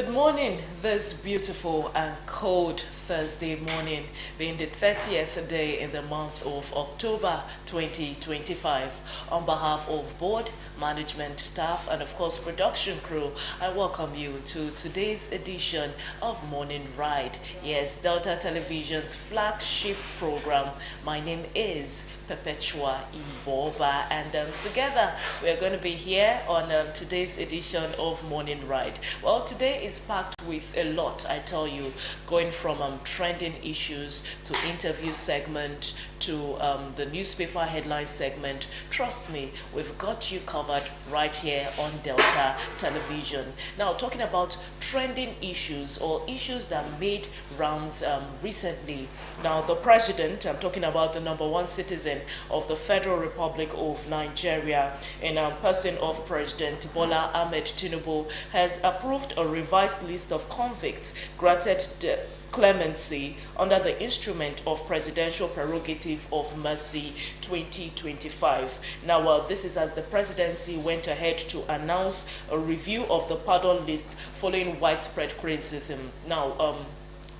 Good morning, this beautiful and cold Thursday morning, being the 30th day in the month of October 2025. On behalf of board, management, staff, and of course production crew, I welcome you to today's edition of Morning Ride. Yes, Delta Television's flagship program. My name is Perpetua Iboba, and together we are going to be here on today's edition of Morning Ride. Well, today is packed with a lot, I tell you, going from trending issues to interview segment to the newspaper headline segment. Trust me, we've got you covered right here on Delta Television. Now, talking about trending issues or issues that made rounds recently. Now, the president, I'm talking about the #1 citizen of the Federal Republic of Nigeria, in a person of President Bola Ahmed Tinubu, has approved a revised list of convicts granted clemency under the instrument of presidential prerogative of mercy 2025. Now, this is as the presidency went ahead to announce a review of the pardon list following widespread criticism. Now,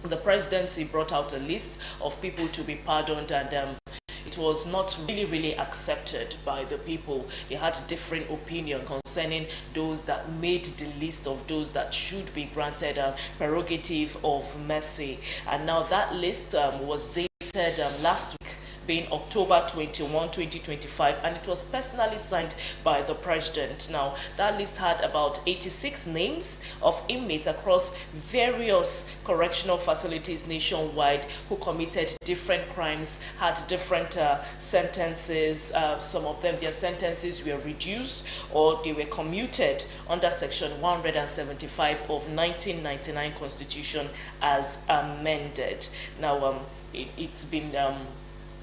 the presidency brought out a list of people to be pardoned, and it was not really accepted by the people. They had different opinions concerning those that made the list of those that should be granted a prerogative of mercy. And now that list was dated last week, being October 21, 2025, and it was personally signed by the president. Now, that list had about 86 names of inmates across various correctional facilities nationwide who committed different crimes, had different sentences. Some of them, their sentences were reduced or they were commuted under Section 175 of 1999 Constitution as amended. Now, it's been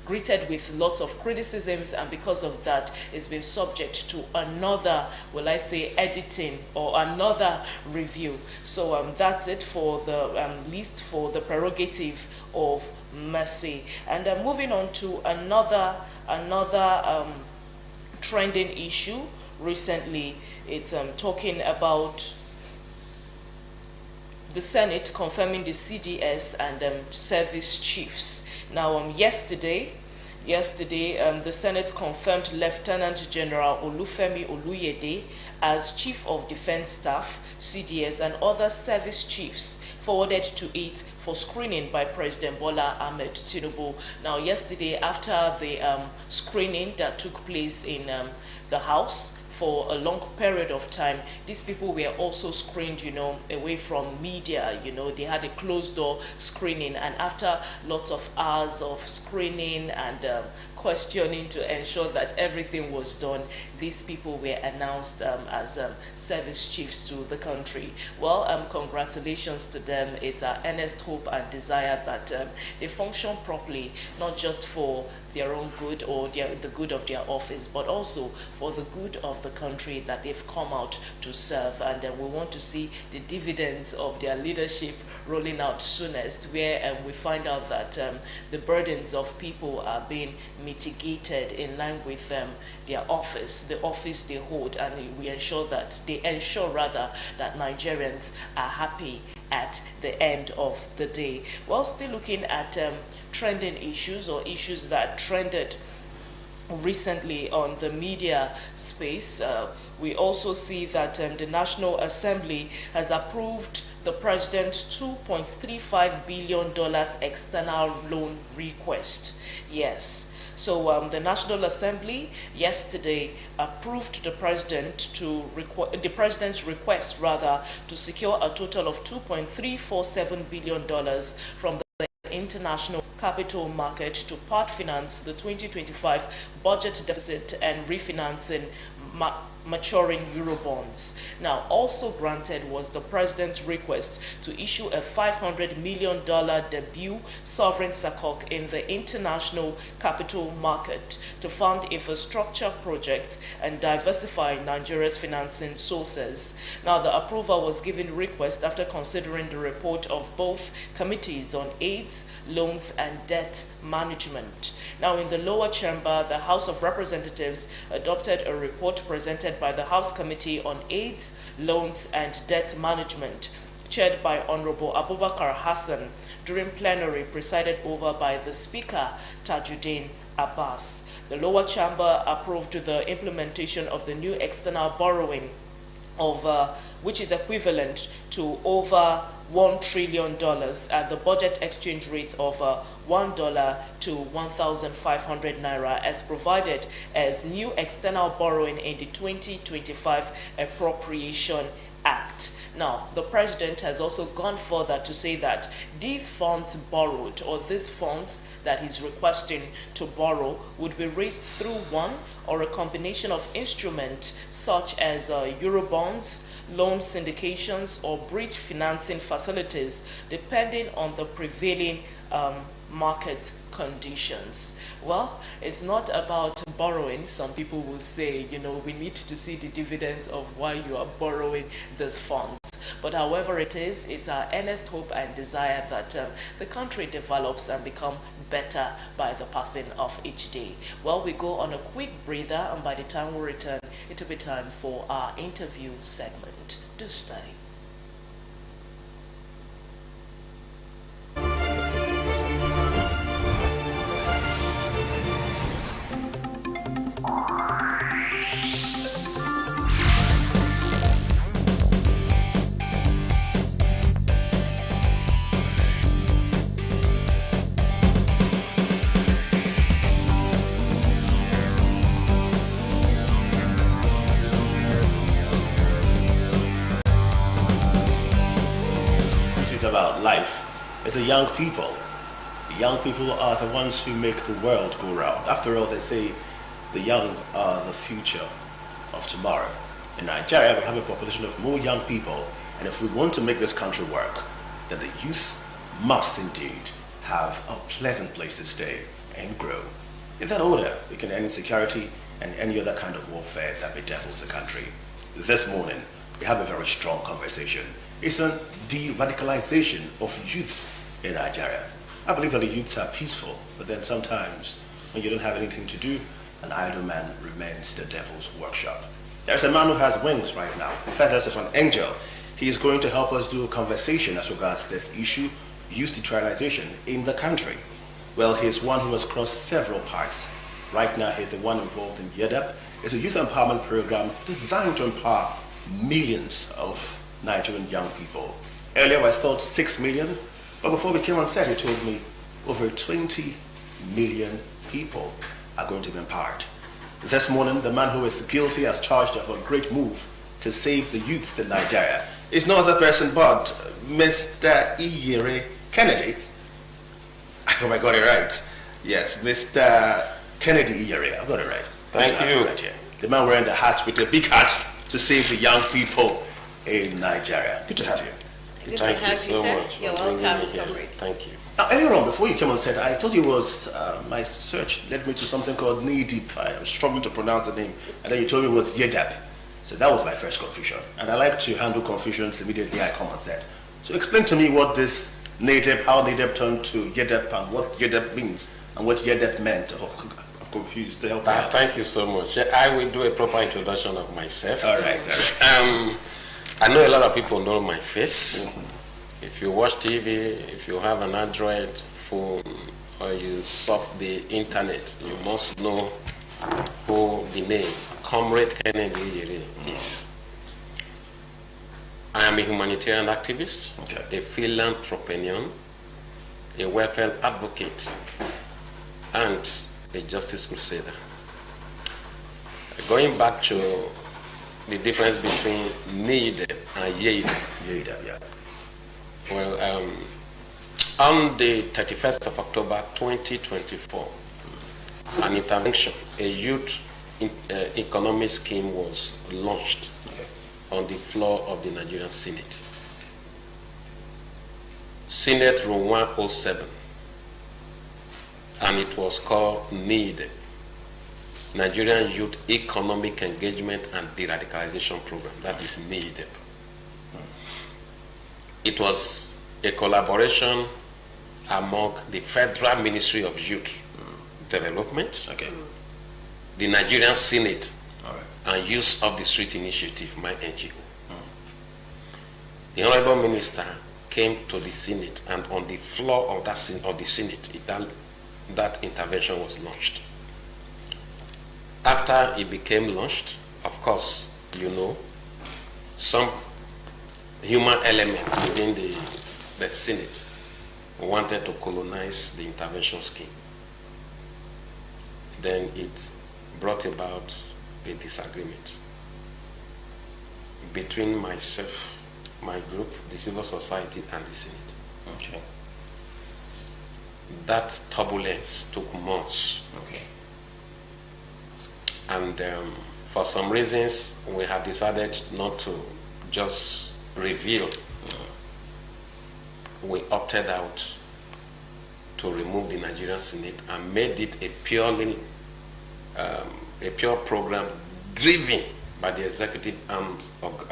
greeted with lots of criticisms, and because of that, it's been subject to another, will I say, editing or another review. So that's it for the list for the prerogative of mercy. And moving on to another trending issue recently. It's talking about the Senate confirming the CDS and service chiefs. Now, yesterday, the Senate confirmed Lieutenant General Olufemi Oluyede as Chief of Defense Staff, CDS, and other service chiefs forwarded to it for screening by President Bola Ahmed Tinubu. Now, yesterday, after the screening that took place in the House for a long period of time, these people were also screened, away from media. They had a closed door screening, and after lots of hours of screening and questioning to ensure that everything was done, these people were announced as service chiefs to the country. Well, congratulations to them. It's our earnest hope and desire that they function properly, not just for their own good or the good of their office, but also for the good of the country that they've come out to serve. And we want to see the dividends of their leadership rolling out soonest, where we find out that the burdens of people are being mitigated in line with their office, the office they hold, and they ensure that Nigerians are happy at the end of the day. Well, still looking at trending issues or issues that trended recently on the media space, we also see that the National Assembly has approved the president's $2.35 billion external loan request. Yes. So the National Assembly yesterday approved the president's request to secure a total of $2.347 billion from the international capital market to part finance the 2025 budget deficit and refinancing maturing Eurobonds. Now, also granted was the president's request to issue a $500 million debut sovereign sukuk in the international capital market to fund infrastructure projects and diversify Nigeria's financing sources. Now, the approval was given request after considering the report of both committees on AIDS, loans, and debt management. Now, in the lower chamber, the House of Representatives adopted a report presented by the House Committee on AIDS, Loans, and Debt Management chaired by Honorable Abubakar Hassan, during plenary presided over by the Speaker, Tajuddin Abbas. The lower chamber approved the implementation of the new external borrowing of which is equivalent to over $1 trillion at the budget exchange rate of $1 to 1,500 naira, as provided as new external borrowing in the 2025 Appropriation Act. Now, the president has also gone further to say that these funds borrowed, or these funds that he's requesting to borrow, would be raised through one or a combination of instruments such as Eurobonds, loan syndications, or bridge financing facilities, depending on the prevailing market conditions. Well, it's not about borrowing. Some people will say, you know, we need to see the dividends of why you are borrowing these funds. But however it is, it's our earnest hope and desire that the country develops and become better by the passing of each day. Well, we go on a quick breather, and by the time we return, it will be time for our interview segment. Do stay. About life. It's the young people. The young people are the ones who make the world go round. After all, they say the young are the future of tomorrow. In Nigeria, we have a population of more young people, and if we want to make this country work, then the youth must indeed have a pleasant place to stay and grow. In that order, we can end insecurity and any other kind of warfare that bedevils the country. This morning, we have a very strong conversation. It's on de-radicalization of youth in Nigeria. I believe that the youths are peaceful, but then sometimes when you don't have anything to do, an idle man remains the devil's workshop. There's a man who has wings right now, feathers of an angel. He is going to help us do a conversation as regards this issue, youth detribalization in the country. Well, he's one who has crossed several parts. Right now, he's the one involved in YEDAP. It's a youth empowerment program designed to empower millions of Nigerian young people. Earlier I thought 6 million, but before we came on set, he told me over 20 million people are going to be empowered. This morning, the man who is guilty as charged of a great move to save the youths in Nigeria is no other person but Mr. Iyere Kennedy. I hope I got it right. Yes, Mr. Kennedy Iyere. I got it right. Thank you. Right here. The man wearing the hat with the big hat to save the young people in Nigeria. Good to have you. Thank you so much. You're welcome. Thank you. Now, earlier on, before you came on set, I thought it was, my search led me to something called Knee Deep. I was struggling to pronounce the name, and then you told me it was YEDAP. So that was my first confusion. And I like to handle confusions immediately I come on set. So explain to me what this NADEP, how NADEP turned to YEDAP, and what YEDAP means, and what YEDAP meant. Oh, I'm confused. To help me out. Thank you so much. I will do a proper introduction of myself. All right. I know a lot of people know my face. Mm-hmm. If you watch TV, if you have an Android phone, or you surf the internet, you must know who the name Comrade Kennedy Iyere is. I am a humanitarian activist, a philanthropian, a welfare advocate, and a justice crusader. Going back to the difference between NEED and YEDAP. YEDAP, yeah. Well, on the 31st of October 2024, an intervention, a youth economic scheme was launched on the floor of the Nigerian Senate. Senate Room 107, and it was called NEED, Nigerian Youth Economic Engagement and De-Radicalization Program. That is NEED. It was a collaboration among the Federal Ministry of Youth Development, the Nigerian Senate, and Youth of the Street Initiative, my NGO. The Honorable Minister came to the Senate, and on the floor of the Senate, that intervention was launched. After it became launched, of course, you know, some human elements within the Senate wanted to colonize the intervention scheme. Then it brought about a disagreement between myself, my group, the civil society, and the Senate. Okay. That turbulence took months. Okay. And for some reasons, we have decided not to just reveal. We opted out to remove the Nigerian Senate and made it a pure program driven by the executive arm of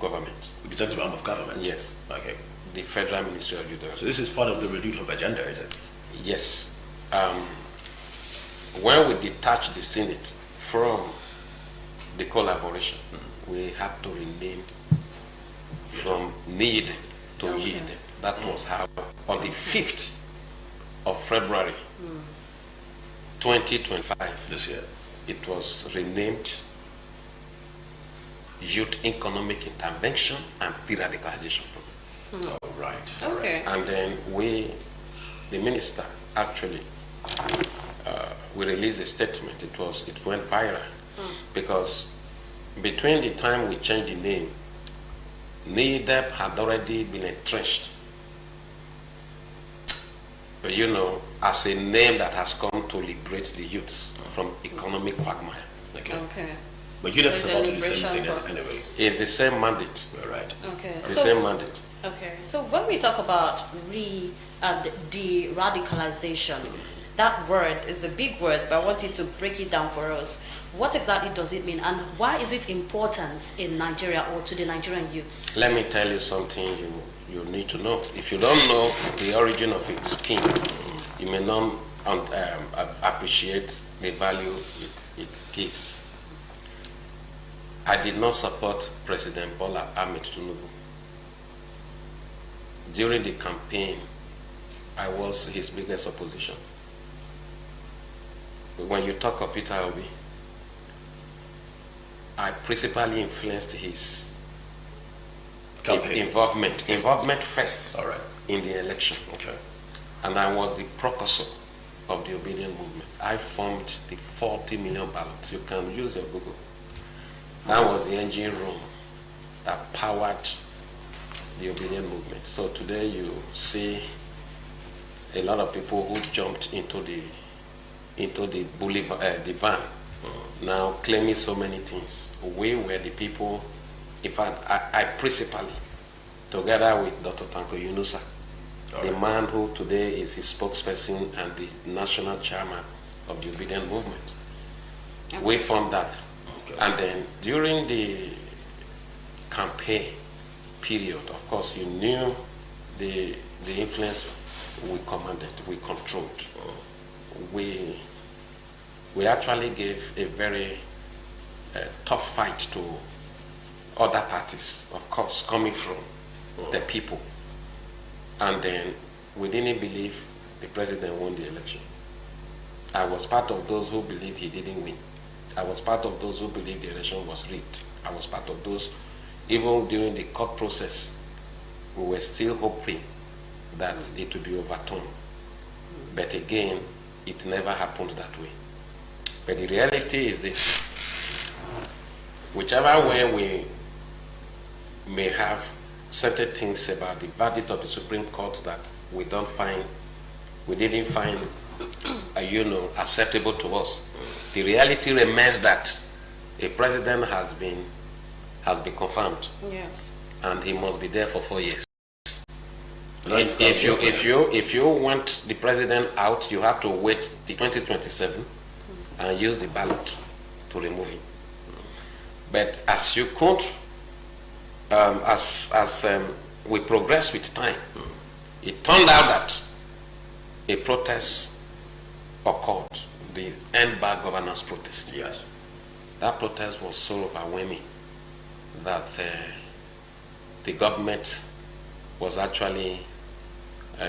government. Executive arm of government? Yes. Okay. The Federal Ministry of Youth. So this is part of the renewed hope agenda, is it? Yes. When we detach the Senate from the collaboration, we have to rename from need to yield. That was how, on the 5th of February 2025, this year, it was renamed Youth Economic Intervention and De-Radicalization Program. Oh, right. Okay. And then the minister actually, we released a statement. It went viral because between the time we changed the name, NEDEP had already been entrenched, you know, as a name that has come to liberate the youths from economic quagmire. Okay. Okay. But UDEP is There's a about to do the same liberation thing as process. anyway. It's the same mandate. We're right. Okay. The same mandate. Okay. So when we talk about de-radicalization, that word is a big word, but I want you to break it down for us. What exactly does it mean, and why is it important in Nigeria or to the Nigerian youths? Let me tell you something you need to know. If you don't know the origin of a scheme, you may not appreciate the value it gives. I did not support President Bola Ahmed Tinubu. During the campaign, I was his biggest opposition. When you talk of Peter Obi, I principally influenced his involvement first in the election. Okay. And I was the precursor of the Obedient Movement. I formed the 40 million ballots. You can use your Google. That was the engine room that powered the Obedient Movement. So today you see a lot of people who jumped into the van, now claiming so many things. We were the people. In fact, I principally, together with Dr. Tanko Yunusa, the man who today is his spokesperson and the national chairman of the Obedient Movement, we formed that. Okay. And then during the campaign period, of course, you knew the influence we commanded, we controlled. We actually gave a very tough fight to other parties, of course, coming from the people. And then we didn't believe the president won the election. I was part of those who believed he didn't win. I was part of those who believed the election was rigged. I was part of those, even during the court process, we were still hoping that it would be overturned. But again, it never happened that way. But the reality is this: whichever way we may have certain things about the verdict of the Supreme Court that we didn't find, acceptable to us, the reality remains that a president has been confirmed. Yes. And he must be there for 4 years. If you want the president out, you have to wait till 2027 and use the ballot to remove him. But as you could, we progress with time, it turned out that a protest occurred, the End Bad Governance protest. Yes. That protest was so overwhelming that the government was actually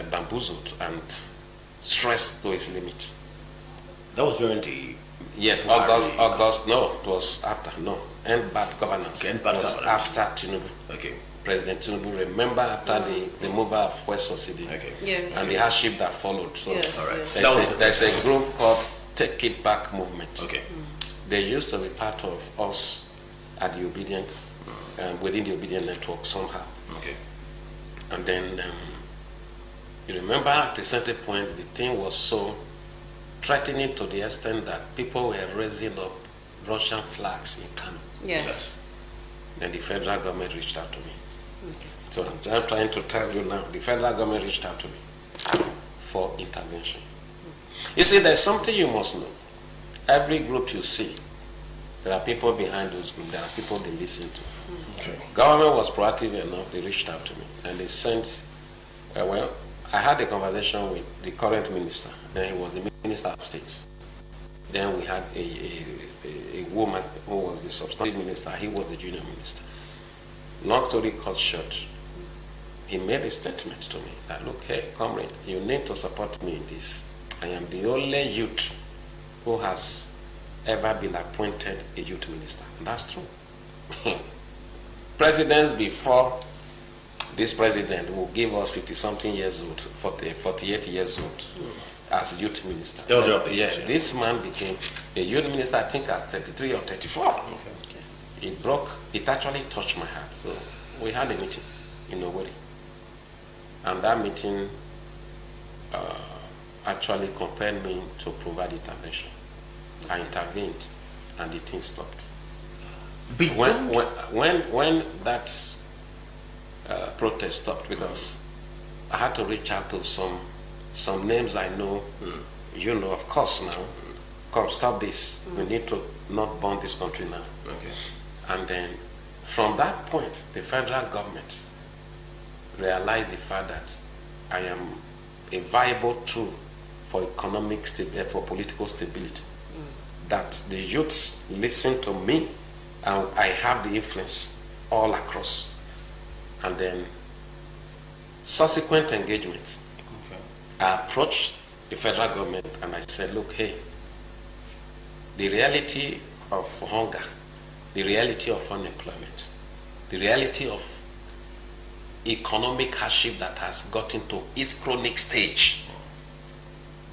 bamboozled and stressed to its limit. That was during the Yes, August, no, it was after, no. End bad governance. Okay, end bad was governance. after Tinubu. Okay. President Tinubu, remember after the removal of fuel subsidy Okay. Yes. and the hardship that followed. So Yes, All right. yes. there's a group called Take It Back Movement. Okay. They used to be part of us at the Obedience, within the Obedient Network somehow. Okay. And then you remember at a certain point the thing was so threatening to the extent that people were raising up Russian flags in Kano. Yes. Then the federal government reached out to me. Okay. So I'm trying to tell you now, the federal government reached out to me for intervention. You see, there's something you must know. Every group you see, there are people behind those groups, there are people they listen to. Okay. Government was proactive enough, they reached out to me and they sent, well, I had a conversation with the current minister, then he was the Minister of State. Then we had a woman who was the substantive minister, he was the junior minister. Long story cut short, he made a statement to me that, look, hey, comrade, you need to support me in this. I am the only youth who has ever been appointed a youth minister. And that's true. Presidents before this president will give us 50-something years old, 48 years old as youth minister. Elder of the Yeah, youth, yeah. this man became a youth minister, I think at 33 or 34. Okay. It actually touched my heart. So we had a meeting in Owerri. And that meeting actually compelled me to provide intervention. I intervened and the thing stopped. When that protest stopped, because I had to reach out to some names I know, you know, of course now, come stop this. We need to not burn this country now. Okay. And then from that point, the federal government realized the fact that I am a viable tool for economic stability, for political stability. That the youths listen to me and I have the influence all across. And then subsequent engagements, Okay. I approached the federal government and I said, look, hey, the reality of hunger, the reality of unemployment, the reality of economic hardship that has gotten to its chronic stage,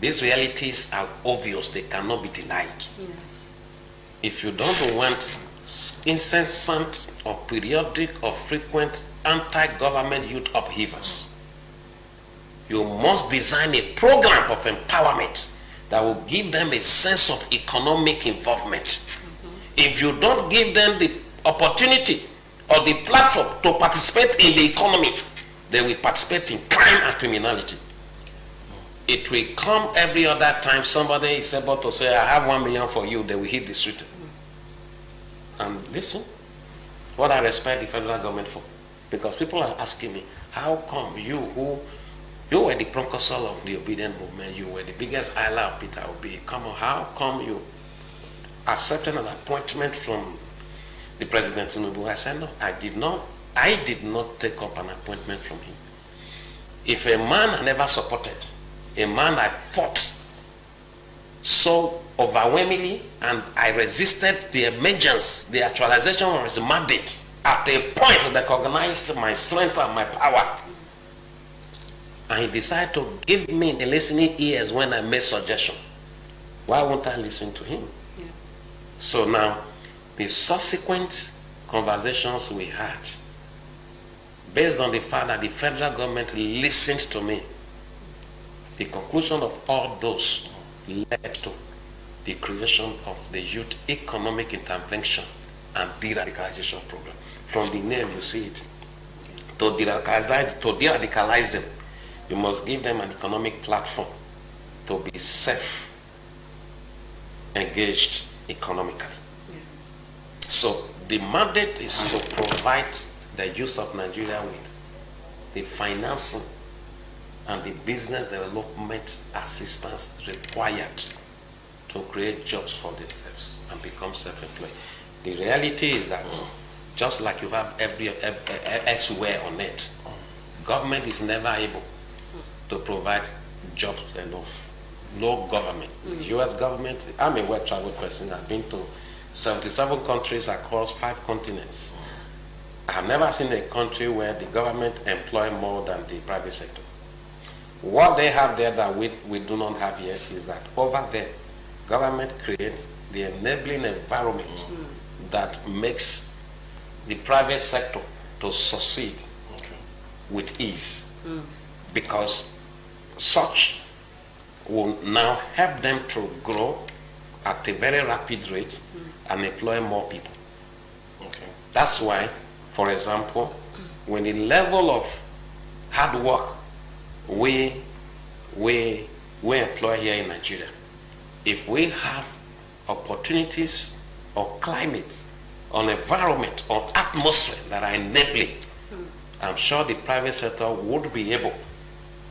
these realities are obvious, they cannot be denied. Yes. If you don't want incessant or periodic or frequent anti-government youth upheavals, you must design a program of empowerment that will give them a sense of economic involvement. If you don't give them the opportunity or the platform to participate in the economy, they will participate in crime and criminality. It will come every other time somebody is able to say, I have 1 million for you, they will hit the street. And listen, what I respect the federal government for, because people are asking me, how come you were the precursor of the obedient movement, you were the biggest ally of Peter Obi, come on, how come you accepted an appointment from the President Tinubu? I said, no, I did not take up an appointment from him. If a man I never supported, a man I fought so overwhelmingly, and I resisted the emergence, the actualization of his mandate at a point that recognized my strength and my power. And he decided to give me the listening ears when I made suggestion. Why won't I listen to him? Yeah. So now, the subsequent conversations we had, based on the fact that the federal government listened to me, the conclusion of all those led to the creation of the Youth Economic Intervention and De-Radicalization Program. From the name, you see it. To de-radicalize them, you must give them an economic platform to be self-engaged economically. Yeah. So the mandate is to provide the youth of Nigeria with the financing and the business development assistance required to create jobs for themselves and become self-employed. The reality is that just like you have elsewhere on it. Government is never able to provide jobs enough. No government. The U.S. government, I'm a well-traveled person. I've been to 77 countries across 5 continents. I have never seen a country where the government employ more than the private sector. What they have there that we do not have here is that over there, government creates the enabling environment that makes the private sector to succeed with ease, because such will now help them to grow at a very rapid rate and employ more people. Okay. That's why, for example, when the level of hard work we employ here in Nigeria, if we have opportunities or climates, or environment, or atmosphere that are enabling, I'm sure the private sector would be able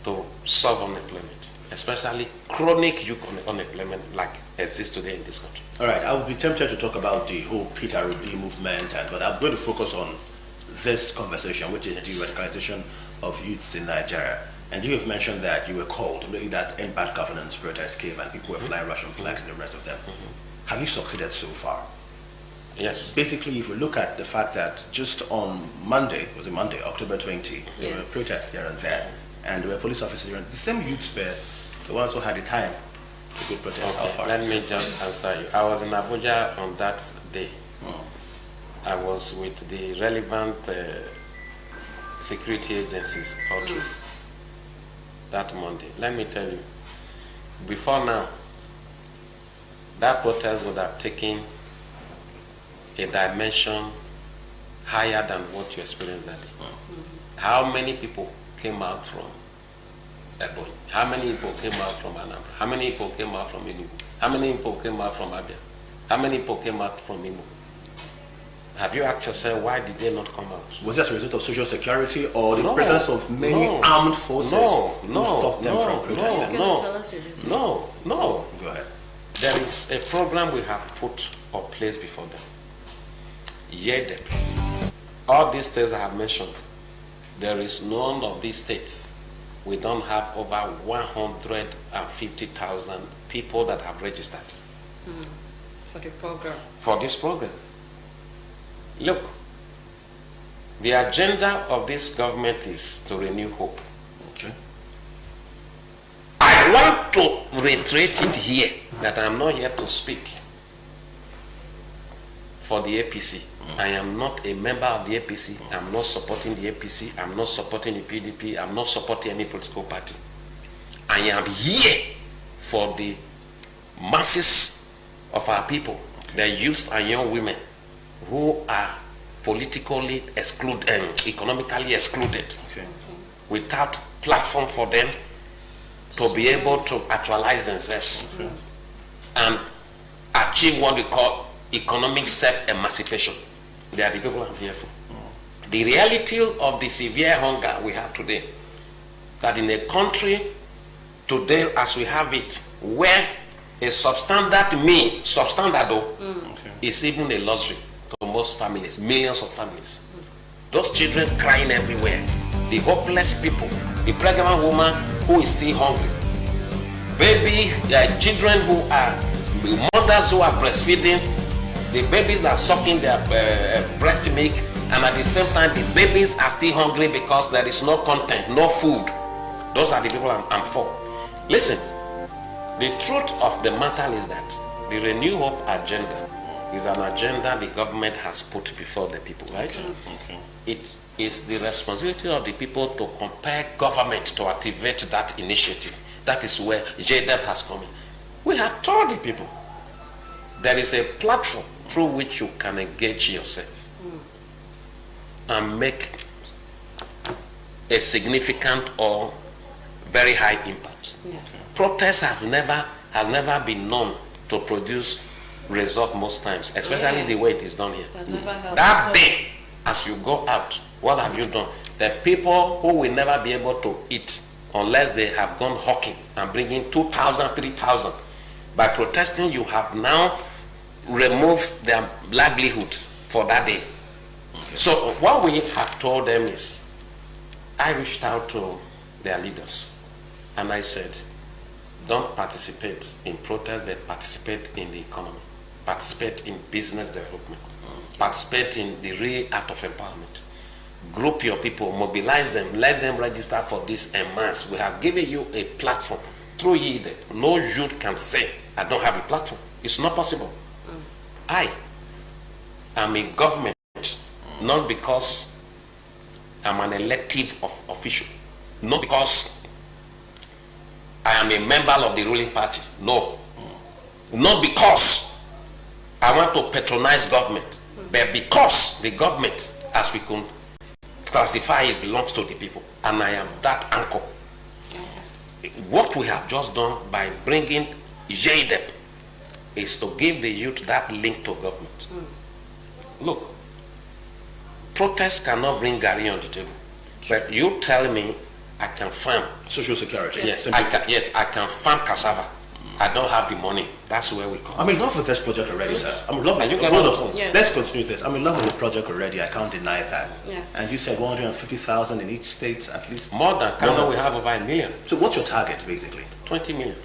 to solve unemployment, especially chronic youth unemployment like exists today in this country. All right, I would be tempted to talk about the whole Peter Obi movement, but I'm going to focus on this conversation, which is the radicalization of youths in Nigeria. And you have mentioned that you were called, maybe that end bad governance protest came and people were flying Russian flags and the rest of them. Have you succeeded so far? Yes. Basically, if we look at the fact that just on Monday, October 20, there were protests here and there, and there were police officers here, and the same youths were the ones who had the time to go protest. Okay, how far? let me just answer you. I was in Abuja on that day. I was with the relevant security agencies all through that Monday. Let me tell you, before now, that protest would have taken a dimension higher than what you experienced that day. How many people came out from Ebonyi? How many people came out from Anambra? How many people came out from Enugu? How many people came out from Abia? How many people came out from Imo? Have you asked yourself, why did they not come out? Was that a result of social security or the presence of many armed forces who stopped them from protesting? No. Go ahead. There is a program we have put or placed before them. YEDEP. All these states I have mentioned, there is none of these states. We don't have over 150,000 people that have registered. For the program. For this program. Look, the agenda of this government is to renew hope. Okay. I want to reiterate it here that I'm not here to speak for the APC. I am not a member of the APC. I'm not supporting the APC. I'm not supporting the PDP. I'm not supporting any political party. I am here for the masses of our people, the youth and young women who are politically excluded and economically excluded, without platform for them to be able to actualize themselves and achieve what we call economic self-emancipation. They are the people I'm here for. The reality of the severe hunger we have today, that in a country today as we have it, where a substandard meal, is even a luxury to most families, millions of families. Those children crying everywhere, the hopeless people, the pregnant woman who is still hungry, baby, children who are, mothers who are breastfeeding, the babies are sucking their breast milk, and at the same time the babies are still hungry because there is no content, no food. Those are the people I'm for. Listen, the truth of the matter is that the Renew Hope agenda is an agenda the government has put before the people, right? It is the responsibility of the people to compel government to activate that initiative. That is where JDEP has come in. We have told the people there is a platform through which you can engage yourself and make a significant or very high impact. Protest has never been known to produce result most times, especially the way it is done here. That day, as you go out, what have you done? The people who will never be able to eat unless they have gone hawking and bringing 2,000, 3,000. By protesting, you have now removed their livelihood for that day. Okay. So what we have told them is, I reached out to their leaders and I said, don't participate in protest, but participate in the economy, participate in business development, participate in the real act of empowerment. Group your people, mobilize them, let them register for this en masse. We have given you a platform. Through YEDEP, no youth can say, I don't have a platform. It's not possible. I am in government, not because I'm an elective official, not because I am a member of the ruling party. No. Not because I want to patronize government, but because the government, as we can classify it, belongs to the people. And I am that anchor. What we have just done by bringing YEDEP is to give the youth that link to government. Look, protest cannot bring Gary on the table. But you tell me I can farm. Social security. Yes, I can farm cassava. I don't have the money. That's where we come. I'm in love with this project already, sir. I'm in love with it. Yeah. Let's continue this. I'm in love with the project already. I can't deny that. Yeah. And you said 150,000 in each state, at least. More than Canada, we have over 1 million. So what's your target, basically? 20 million.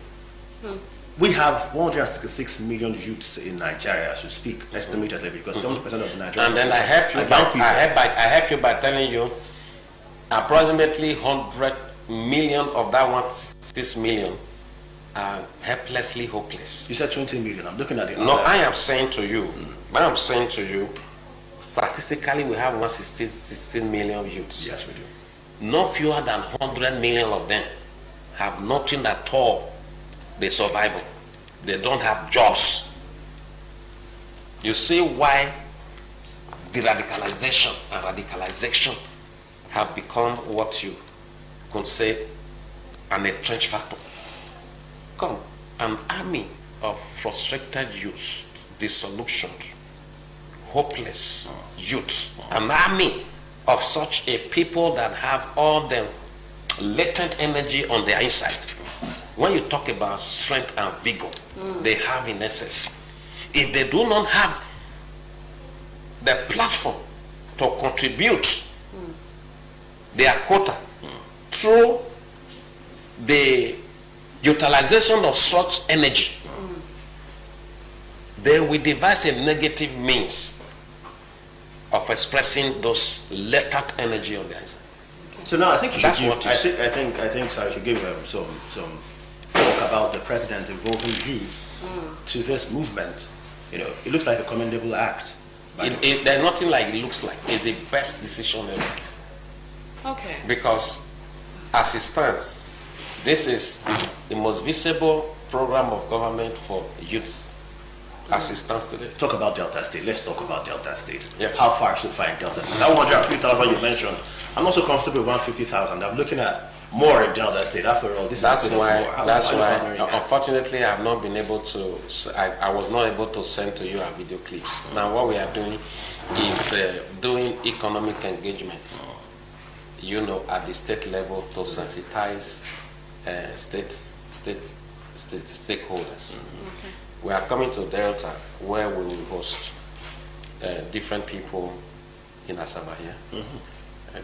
We have 166 million youths in Nigeria as we speak, estimatedly, because 70% of the Nigerians. And then I help you I help you by telling you approximately 100 million of that 166 million are helplessly hopeless. You said 20 million. I'm looking at the No, other. I am saying to you, statistically we have 116 million youths. Yes, we do. No fewer than 100 million of them have nothing at all. They survive. They don't have jobs. You see why the radicalization have become what you can say an entrenched factor. Come, an army of frustrated youth, disillusioned, hopeless youth, an army of such a people that have all the latent energy on their inside. When you talk about strength and vigor, they have in excess. If they do not have the platform to contribute their quota through the utilization of such energy, they will devise a negative means of expressing those latent energy on their inside. So now I think you should That's give, what I is- think sir, I should give some talk about the president involving you to this movement. You know, it looks like a commendable act. There's nothing like it looks like. It's the best decision ever. Okay. Because as it stands, this is the most visible program of government for youths as it stands today. Talk about Delta State. Let's talk about Delta State. Yes. How far should find Delta State? That 150,000 you mentioned, I'm not so comfortable with 150,000. I'm looking at more in Delta State. After all, this That's is a bit why. more. How That's are you why. partnering that? Unfortunately, I have not been able to. I was not able to send to you our video clips. Now, what we are doing is doing economic engagements. You know, at the state level to sensitize stakeholders. We are coming to Delta, where we will host different people in Asaba here,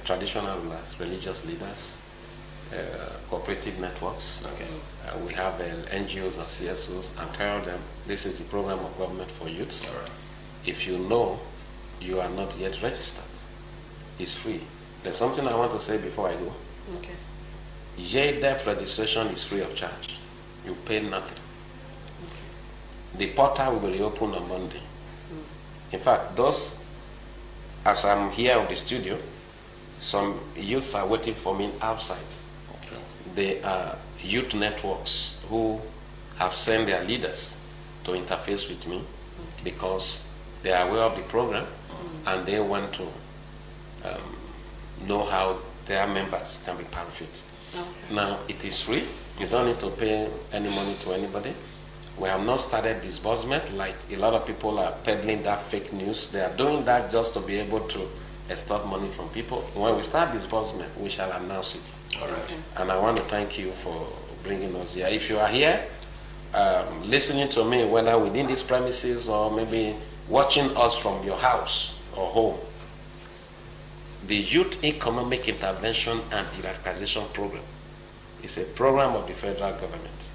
traditional rulers, religious leaders, cooperative networks. Okay. We have NGOs and CSOs, and tell them this is the program of government for youths. All right. If you know you are not yet registered, it's free. There's something I want to say before I go. Okay. YEDEP registration is free of charge. You pay nothing. The portal will be open on Monday. In fact, those, as I'm here in the studio, some youths are waiting for me outside. Okay. They are youth networks who have sent their leaders to interface with me because they are aware of the program and they want to know how their members can be part of it. Okay. Now, it is free. You don't need to pay any money to anybody. We have not started disbursement like a lot of people are peddling that fake news. They are doing that just to be able to extort money from people. When we start disbursement, we shall announce it. All right. Okay. And I want to thank you for bringing us here. If you are here, listening to me, whether within these premises or maybe watching us from your house or home, the Youth Economic Intervention and De-radicalization Program. It's a program of the federal government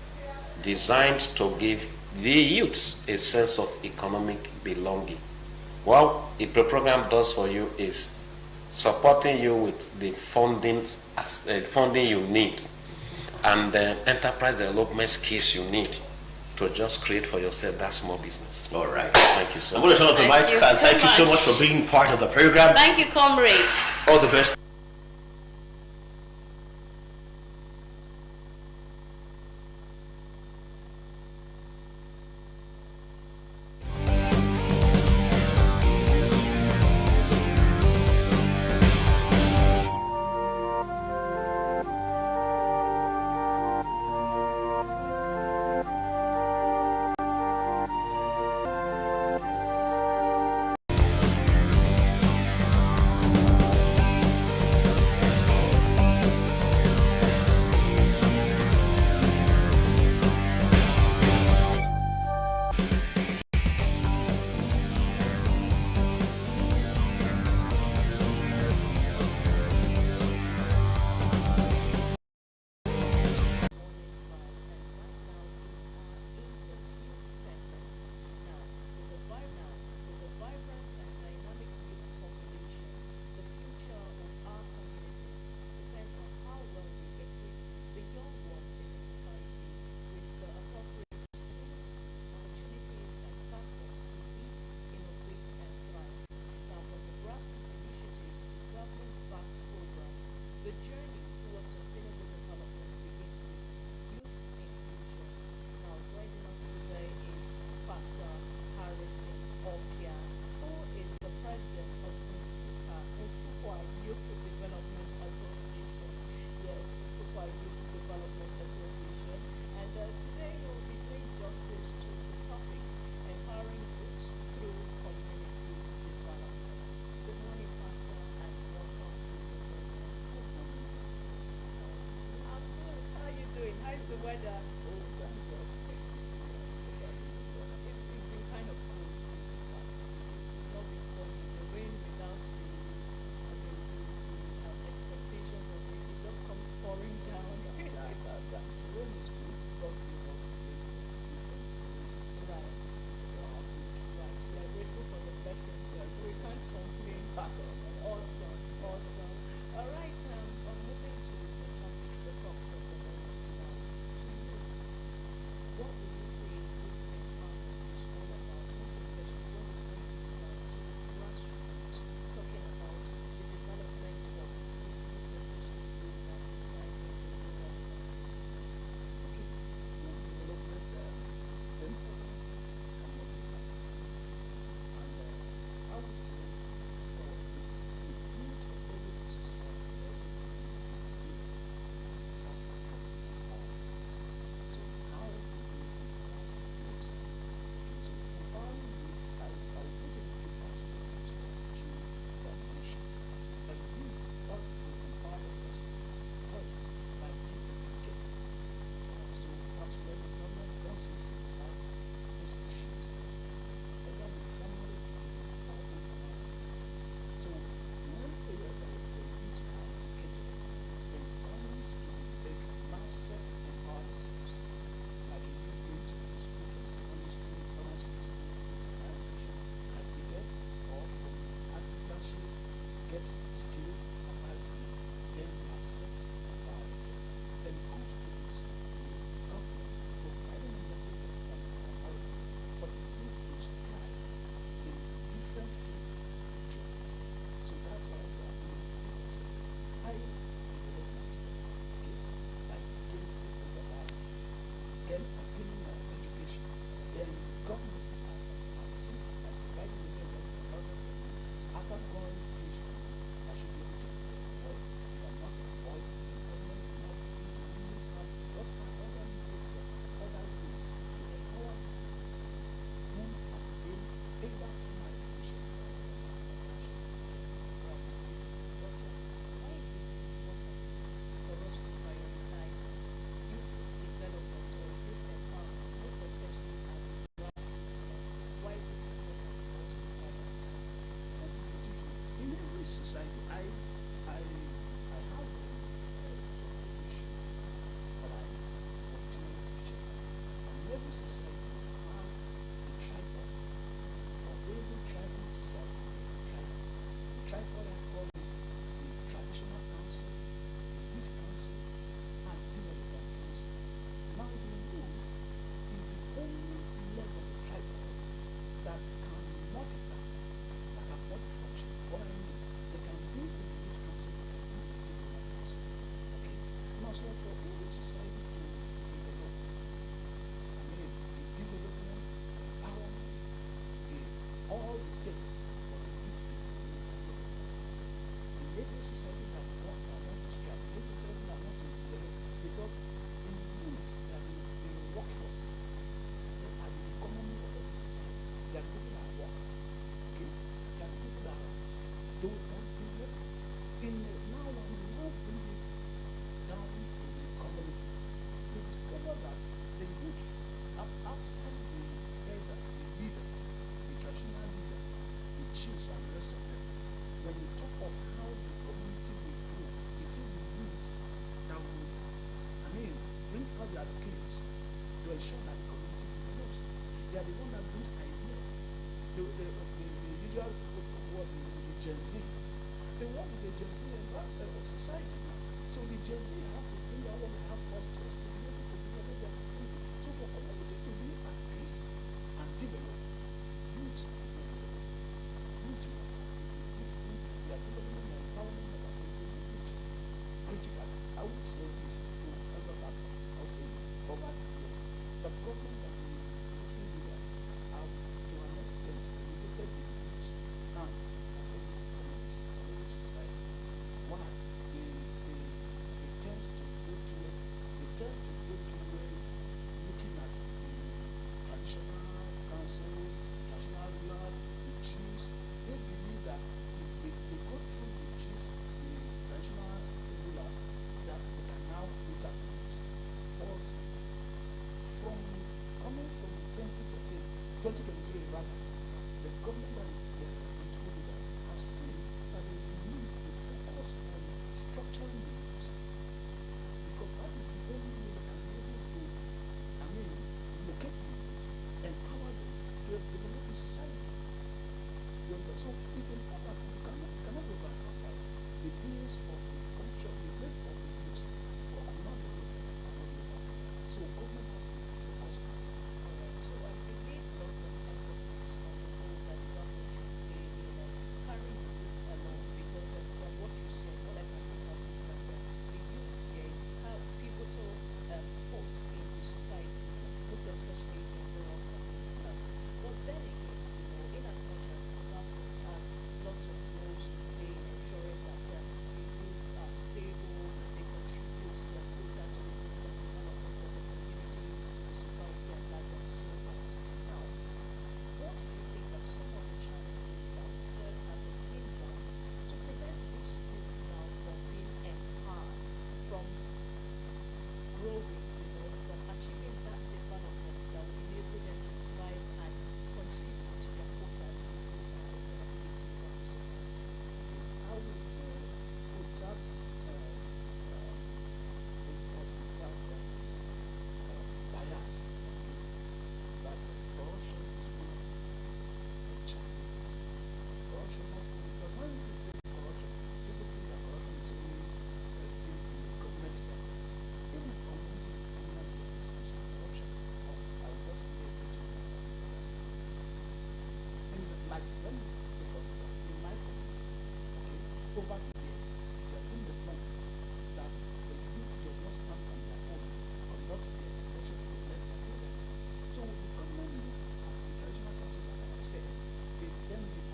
designed to give the youths a sense of economic belonging. What the program does for you is supporting you with the funding you need and the enterprise development skills you need to just create for yourself that small business. All right. Thank you so I'm much. going to turn off the mic and thank you so much for being part of the program. Thank you, comrade. All the best. get skill, applied skill, then we have self-empowered ourselves. Then it comes to this government providing a method for the people to strive in different fields to themselves. So that's why I say I develop myself by getting food then obtaining my education. Then the government assist by providing me with after going through school, I should be able to employ. If I'm not employed, the government will not be able to reason out what are other ways to empower people who have gained either from my education or from my education. Right. But why is it important for us to prioritize youth development or youth empowerment, most especially at grassroots level? Why is it important for us to prioritize it? In every society, I So for every society to develop, I mean, the development, empowerment, all it takes for the youth to grow and develop. In every society that want to strive, every society that wants to develop, because the youth that the workforce, they are the economy of every society. They are the people that work. Okay? They are the people that do that business. Now when we now bring it down to the communities, we discover that the youth outside the elders, the leaders, the traditional leaders, the chiefs and the rest of them, when you talk of how the community will grow, it is the youth that will, bring out their skills to ensure that the community develops. They are the one that brings idea. The usual word, the Gen Z. The world is a Gen Z society now. So the Gen Z has to bring out what they have posture to be able to develop their community. So for community to be at peace and develop, youth must not be developed. Youth must have their development and empowerment must have been critical. I would say this to Elder Lapa. I would say this over the years. The government and the military leaders have to an extent elevated the youth and of every community, of every society. Why? They tend to go towards looking at the traditional councils, traditional rulers, the chiefs. They believe that if they go through the chiefs, the traditional rulers, that they can now reach out to youth. But coming from 2023 rather, the government and the political leaders have seen that there is a need to focus on structuring the youth, because that is the only way they can be able to, locate the youth, empower them to develop the society. You understand? So it's important. You cannot overemphasize the place of the function, the place of the youth for communal development cannot be overemphasized. So government has to focus on that. Alright, so I believe lots of emphasis on the role that the government should play in carrying the youth along, because from what you said, what I can make out is that the youth, they have pivotal force in the society, most especially in rural communities. But then again, in as much as the government has lots of roles to play in ensuring that the youth are stable, they contribute their quota to the growth and development of the communities, to the society at large, and so on. Now, what do you think are some of the challenges that would serve as a hindrance to prevent this youth now from being empowered, from growing, from achieving that development that will enable them to thrive and contribute their quota to the growth and sustainability of the society? I would say without bias, that corruption is one of the challenges. Corruption not only, because when we say corruption, people think that corruption is only seen in the government sector. Even community criminal sectors is corruption. I will just make it to like let me take for instance in my community, okay, over the years it has been the point that the youth does not stand on their own, conduct their election to elect their parents. So the government youth and the traditional council, like I said, they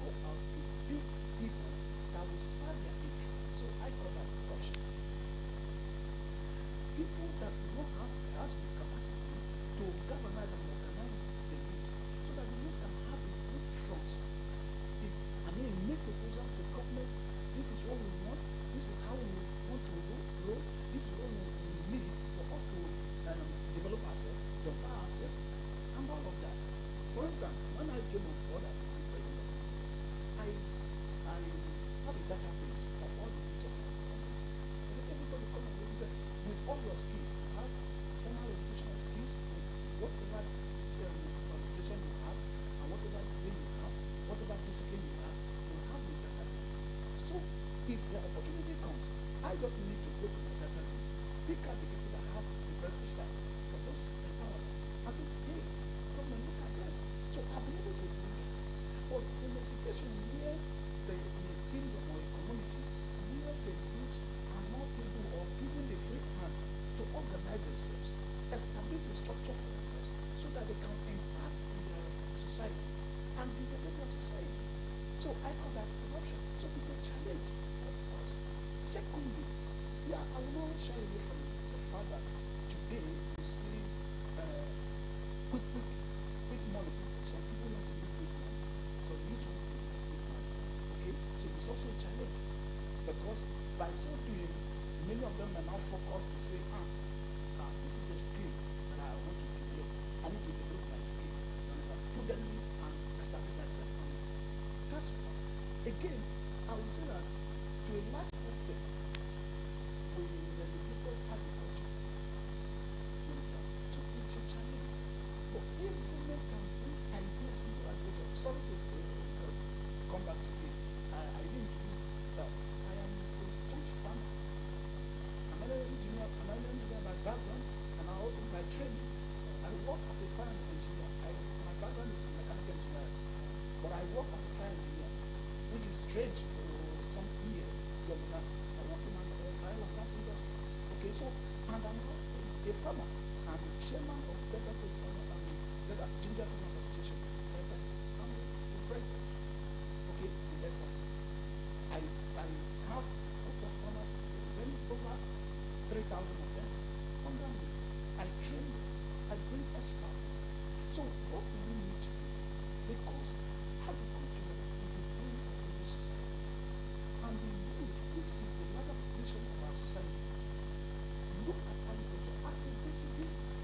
go out to build people that will serve their interests. So I call that corruption. People that do not have perhaps the capacity to galvanize and organize the youth, so that the youth can have a good front. Make proposals to government. This is what we want. This is how we want to grow. This is what we need for us to develop ourselves, to empower ourselves, and all of that. For instance, when I came on board as a president, I have a database of all the youth of my community. I said, everybody come and register with all your skills. You have formal educational skills, with whatever qualification you have, and whatever degree you have, whatever discipline you have. Have the database. So if the opportunity comes, I just need to go to my database, pick out the people that have the prerequisite for those empowerment. I say, hey, come and look at them. So I've been able to do that. But in a situation where in a kingdom or a community where the youth are not able or given the free hand Secondly, yeah, I will not shy away from the fact that today you see quick money. Some people want to make quick money. Some youth want to make quick money. Okay, so it's also a challenge because by so doing, many of them are now focused to say, this is a skill that I want to develop. I need to develop my skill. Prudently and establish myself on it. That's one. Again, I would say that to a large extent, we relegated agriculture. So it's a challenge. But if government can bring ideas into agriculture, sorry to come back to this. I didn't introduce that. I am a sponge farmer. I'm an engineer by background, and I also by training. I work as a fire engineer. My background is mechanical engineering, but I work as a fire engineer, which is strange to some years. You understand? I work in an oil and gas industry. Okay, so, and I'm not a farmer. I'm the chairman of Delta State Farmer and the Ginger Farmers Association, Delta State. I'm the president. Okay, in Delta State. I have a group of farmers, over 3,000 of them under me. I train them. I bring experts. So what do we need to do? Because agriculture is the brain of every society. And the youth, which is the larger population of our society, look at agriculture as a dirty business.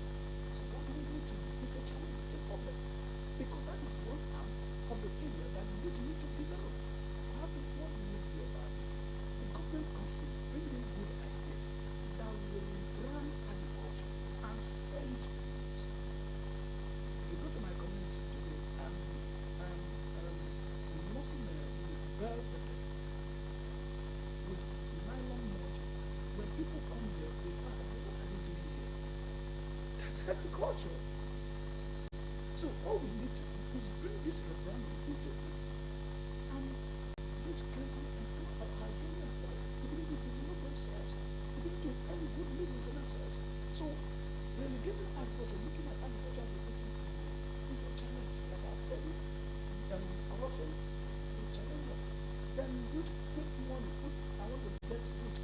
So what do we need to do? It's a challenge, it's a problem. Because that is one arm of the area that we need to develop. What do we do about it? The government comes in, bringing good ideas that will brand agriculture and sell it to the youth. If you go to my community today, nursing is a bell pepper with nylon mulch. When people come there, they ask, what are they doing here? That's agriculture. So all we need to do is bring this rebranding into it and do it carefully and grow our Nigerian boy. We need to develop themselves. We need to earn good living for themselves. So relegating agriculture, looking at agriculture as a dating business is a challenge. Like I've said, corruption is a challenge. Then youth quick money, I want to get rich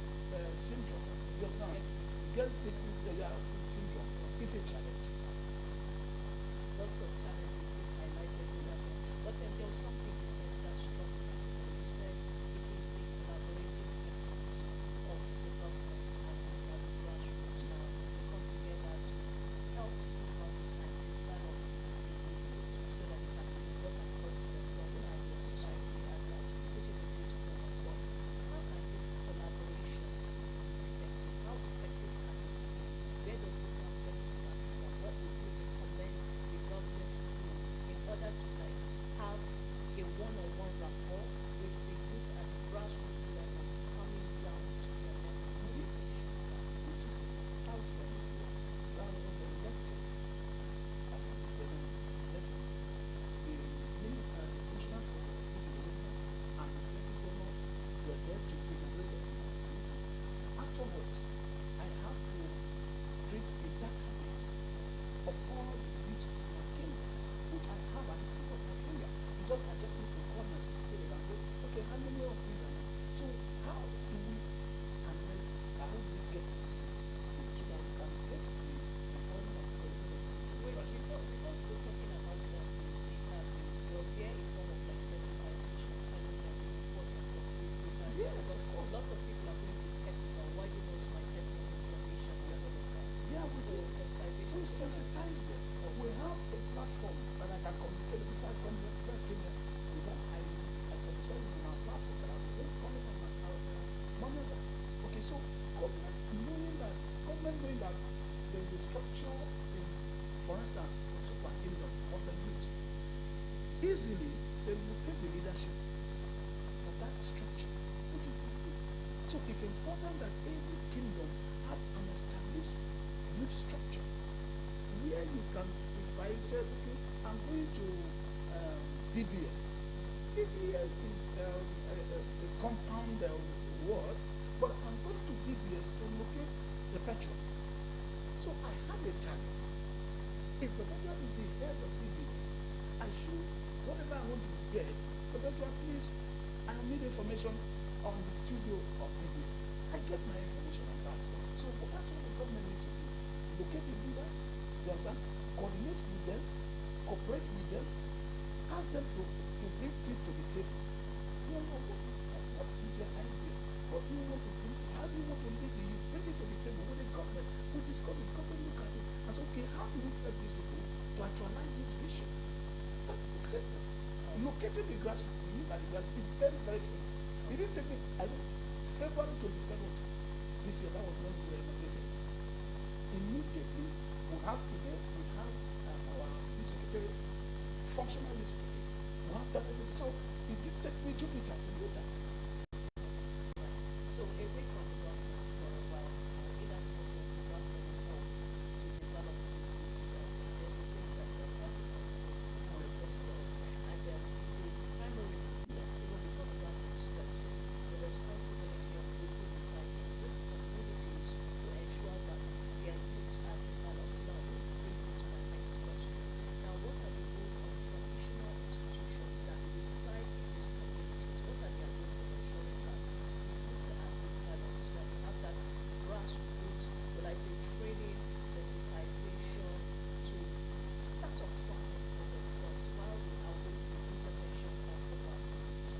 syndrome. You understand? Get rich syndrome. It's a challenge. Lots of challenges you highlighted in that. But there was something you said that struck me. You said it is a collaborative effort of the government and those at the grassroots now to come together to help somebody and develop youth so that they can be brought across to themselves and the society at large, which is a beautiful one. But how can this collaboration be effective? How effective can it be? Where does the government start from? What would you recommend the government to do in order to have a one-on-one rapport with the youth at the grassroots level coming down to your level? Beautiful. I'll send it to you. I was elected as a president executive. The commissioner for the development and the deputy governor were there to inaugurate us in our community. Afterwards, I have to create a database of all the youth in my kingdom, which I have at the tip of my finger. I just need to call my secretary and say, okay, how many of these are that? So how do we analyze, how do we get this to so that we can get the employment of Wait, before we're talking about the database, was there a form of sensitization telling them the importance of this data? Yes, of course. Lots of people are going to be skeptical. Why do you want my personal information and all of that? Yeah, we so do. sensitization. We sensitize them. We have a platform that I can communicate before I come here. Before I came here, is that I publicize it on our platform that I will run it on my monitor. Okay, so government knowing that there is a structure in, for instance, the super kingdom of the youth, easily they will take the leadership of that structure, which is the youth. So it's important that every kingdom have an established youth structure where you can, if I said, okay, I'm going to DBS. DBS is a compound word, but I'm going to DBS to locate the petrol. So I have a target. If the petrol is the head of DBS, I should, whatever I want to get, the petrol, please, I need information on the studio of PBS. I get my information on that stuff. So that's what the government needs to do. Locate the leaders, you understand? Coordinate with them, cooperate with them, ask them to bring things to the table. You know, what is your idea? What do you want to bring? How do you want to lead the youth? Bring it to the table with the government. We discuss it, government look at it and say, okay, how do we help these people to actualize this vision? That's simple. Locating the grassroots, you look at the grassroots, it's very, very simple. It didn't take me, I said, February 27th this year, that was when we were inaugurated. Immediately, we have our youth secretariat, functional youth secretariat. We have that. So it did take me Jupiter to do that. So away from the government for a while, in as much as the government help to develop this, there's a saying that everybody starts from themselves, and it is primarily, even before the government steps in, the responsibility of those who reside in these communities to ensure that their youths are developed. Now, this brings me to my next question. Now, what are the roles of traditional institutions that reside in these communities? What are their roles in ensuring that youths are developed, that we have that grassroots, will I say, training, sensitization to start up something for themselves while we await the intervention of the government?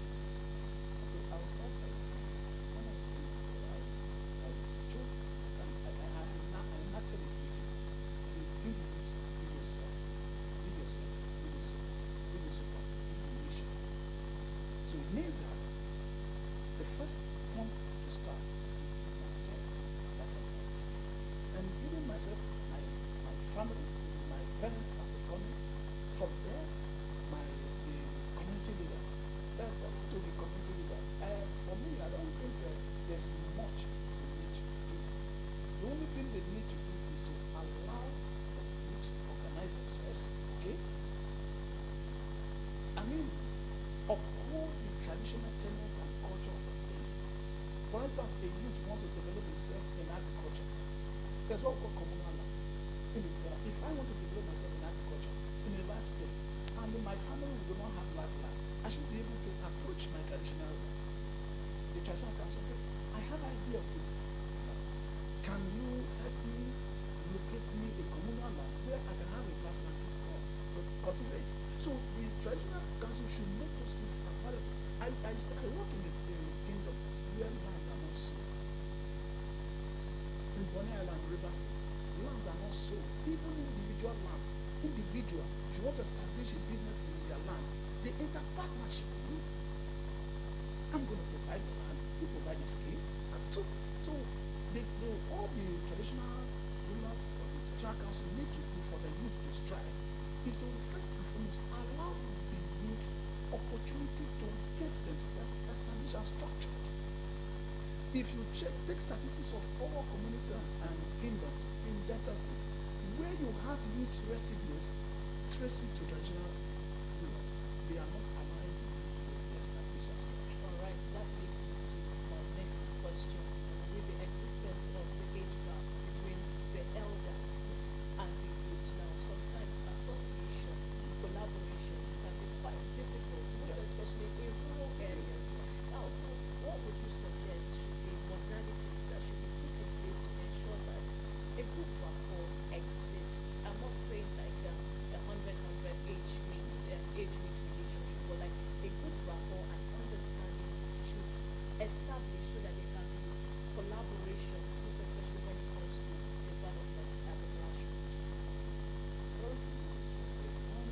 Okay, I will start by saying this. One of the I joke, I'm not telling you. I say, build the youth, build yourself, build yourself, build yourself, build yourself, build the nation. So it means that the first point to start is to build myself, like I started. And building myself, my family, my parents after coming. From there, the community leaders. Then coming to the community leaders. For me, I don't think there's much they need to do. The only thing they need to do is to allow the youth to organize themselves. Okay? I mean, uphold the traditional tenets and culture of the place. For instance, a youth wants to develop himself in agriculture. That's what we call communal land. If I want to develop myself in agriculture in a large state, and in my family we do not have large land, I should be able to approach my traditional land. The traditional council say, I have idea of this farm. Can you help me locate me a communal land where I can have a vast land to cultivate? So the traditional council should make those things available. I work in the kingdom where lands are not sold. In Bonny Island, River State, lands are not sold. Even individual lands. Individual, if you want to establish a business in their land, they enter partnership with you. I'm going to provide the land, you provide the scale. So all the traditional rulers of the traditional council need to do for the youth to strive is to first and foremost allow the youth opportunity to get themselves established and structured. If you take statistics of all communities and kingdoms in Delta State, where you have youth restiveness, trace it to traditional rulers. They are not allowing the youth to be established and structured. All right, that leads me to my next question. With the existence of the age gap between the elders and the youth now, sometimes association, collaborations can be quite difficult, most especially in rural areas. Now, so what would you suggest should be modalities that should be put in place to ensure that a good rapport exists? I'm not saying like a 100 age mate relationship, but like a good rapport and understanding should establish so that there can be collaborations, most especially when it comes to development at the grassroots. So, on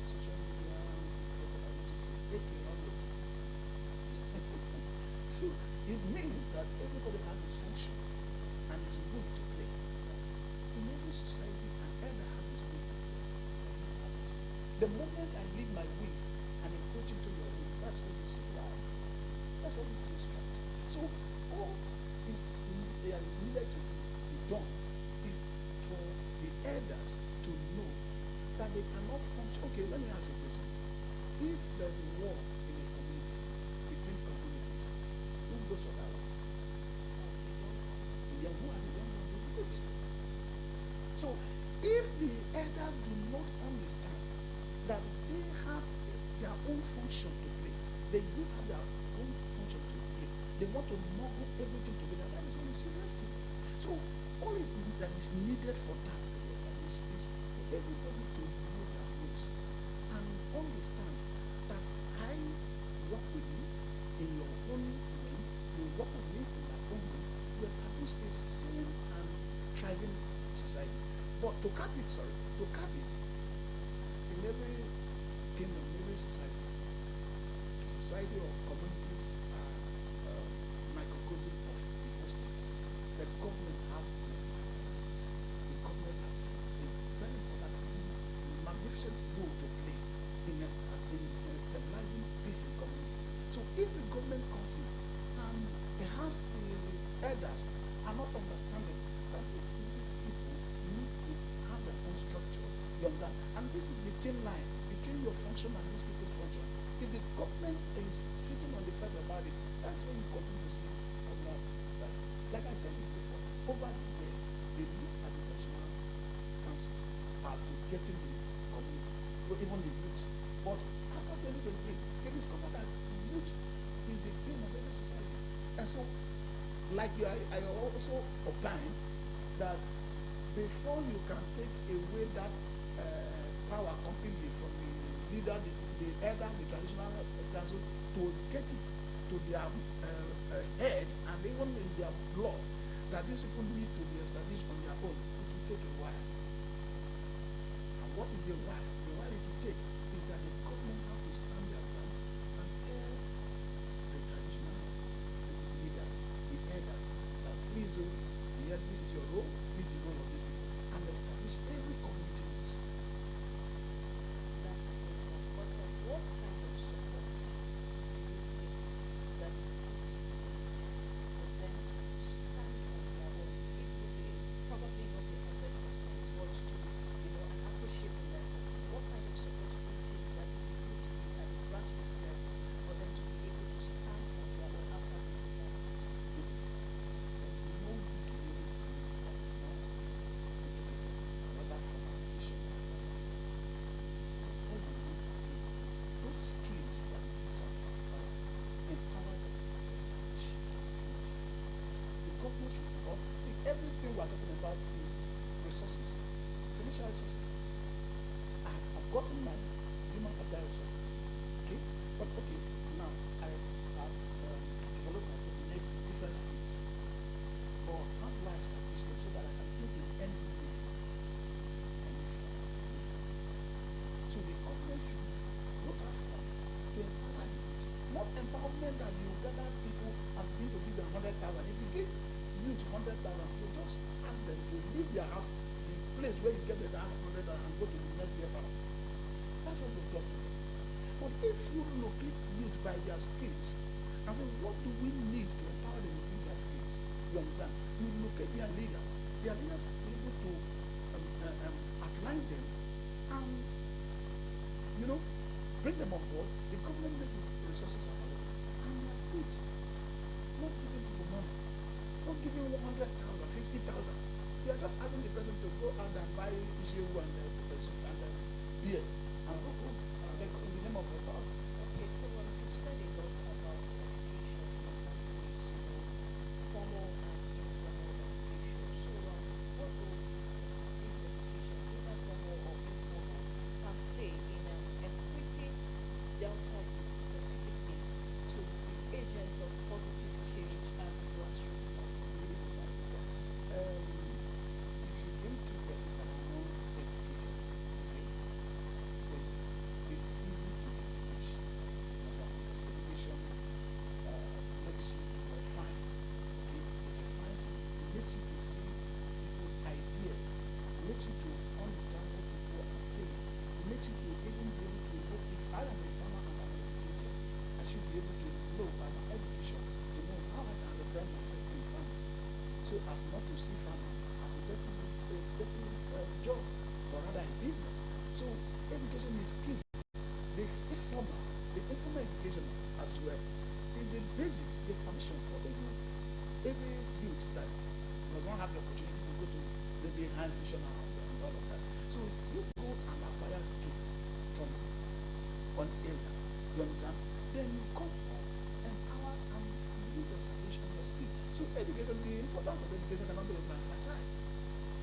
social media, so it means that everybody has his function and his role to play. In every society, an elder has his role to play. The moment I leave my way and encroach into your way, that's when you see why. That's when you see strife. So all there is needed to be done is for the elders to know that they cannot function. Okay, let me ask you a question. If there's a war in a community, between communities, who goes for that one? The young one, the young one, the youths. So if the elders do not understand that they have their own function to play, the youth have their own function to play, They want to muggle everything together. That is when you see resting. So all that is needed for that to be established is for everybody to know their roots and understand that I work with you in your own way, you work with me in my own way, we establish a sane and thriving society. But to cap it, in every kingdom, in every society or communities are microcosm of the whole state. The government have to the government have a very important, magnificent role to play in stabilizing peace in communities. So if the government comes in and perhaps the elders are not understanding that these people need to have their own structure, you understand? And this is the thin line between your function and these people's function. If the government is sitting on the fence about it, that's when you continue to see government crisis. Like I said it before, over the years, they look at the traditional councils as to getting the community, or even the youth. But after 2023, they discovered that youth is the pain of every society. And so, like I also opine that before you can take away that power completely from the leader, the elder, the traditional council, to get it to their head and even in their blood, that these people need to be established on their own, it will take a while. And what is the while? The while it will take is that the government have to stand their ground and tell the traditional leaders, the elders, that please, yes, this is your role, this is the role of these people, and establish every community rules. That's a good one. But what kind of support do you think that the youth need for them to stand on their own, if really, probably not 100%, but to an appreciable level? What kind of support do you think that the youth need at the grassroots level for them to be able to stand on their own after the development? There's no youth in every youth that is not educated, whether formal education or informal form. So all you need to do is those skills that the youth have acquired, empower them, establish community. The government should help. See, everything we are talking about is resources, financial resources. I've gotten my human capital resources, okay? But okay, now I have developed myself in different skills. But how do I establish them so that I can put in any way, any funds? So the government should vote out for to empower the youth. Not empowerment that you gather people and begin to give them 100,000. If you give youth 100,000, you just ask them to leave their house, the place where you get the 100,000, and go to the next beer parlor. That's what you've just done. But if you locate youth by their skills and say, what do we need to empower them with their skills? You understand? You locate their leaders. Their leaders will be able to outline them and, bring them on board. The government makes the resources available. And they are good. Not giving people money. Not giving 100,000, 50,000. You are just asking the person to go out and buy issue and beer and go home. In the name of empowerment. Okay, so you've said a lot about education in both ways, formal and informal education. So what role do you think this education, either formal or informal, can play in equipping Delta youth specifically to be agents of positive change at the grassroots level? If you bring two persons that are non-educated, it's easy to distinguish. Because education makes you to refine. Okay, it refines you. It makes you to see people's ideas. It makes you to understand what people are saying. It makes you to even be able to know if I am a farmer and I'm educated, I should be able to know by my education to know how I can prepare myself in farming, so as not to see farming as a dirty job, or rather a business. So education is key. The informal education as well is the basics, the foundation for every youth that does not have the opportunity to go to maybe a higher institution and all of that. So you go and acquire skill from one area, you understand? Then you come empower and you establish So education, the importance of education cannot be overemphasized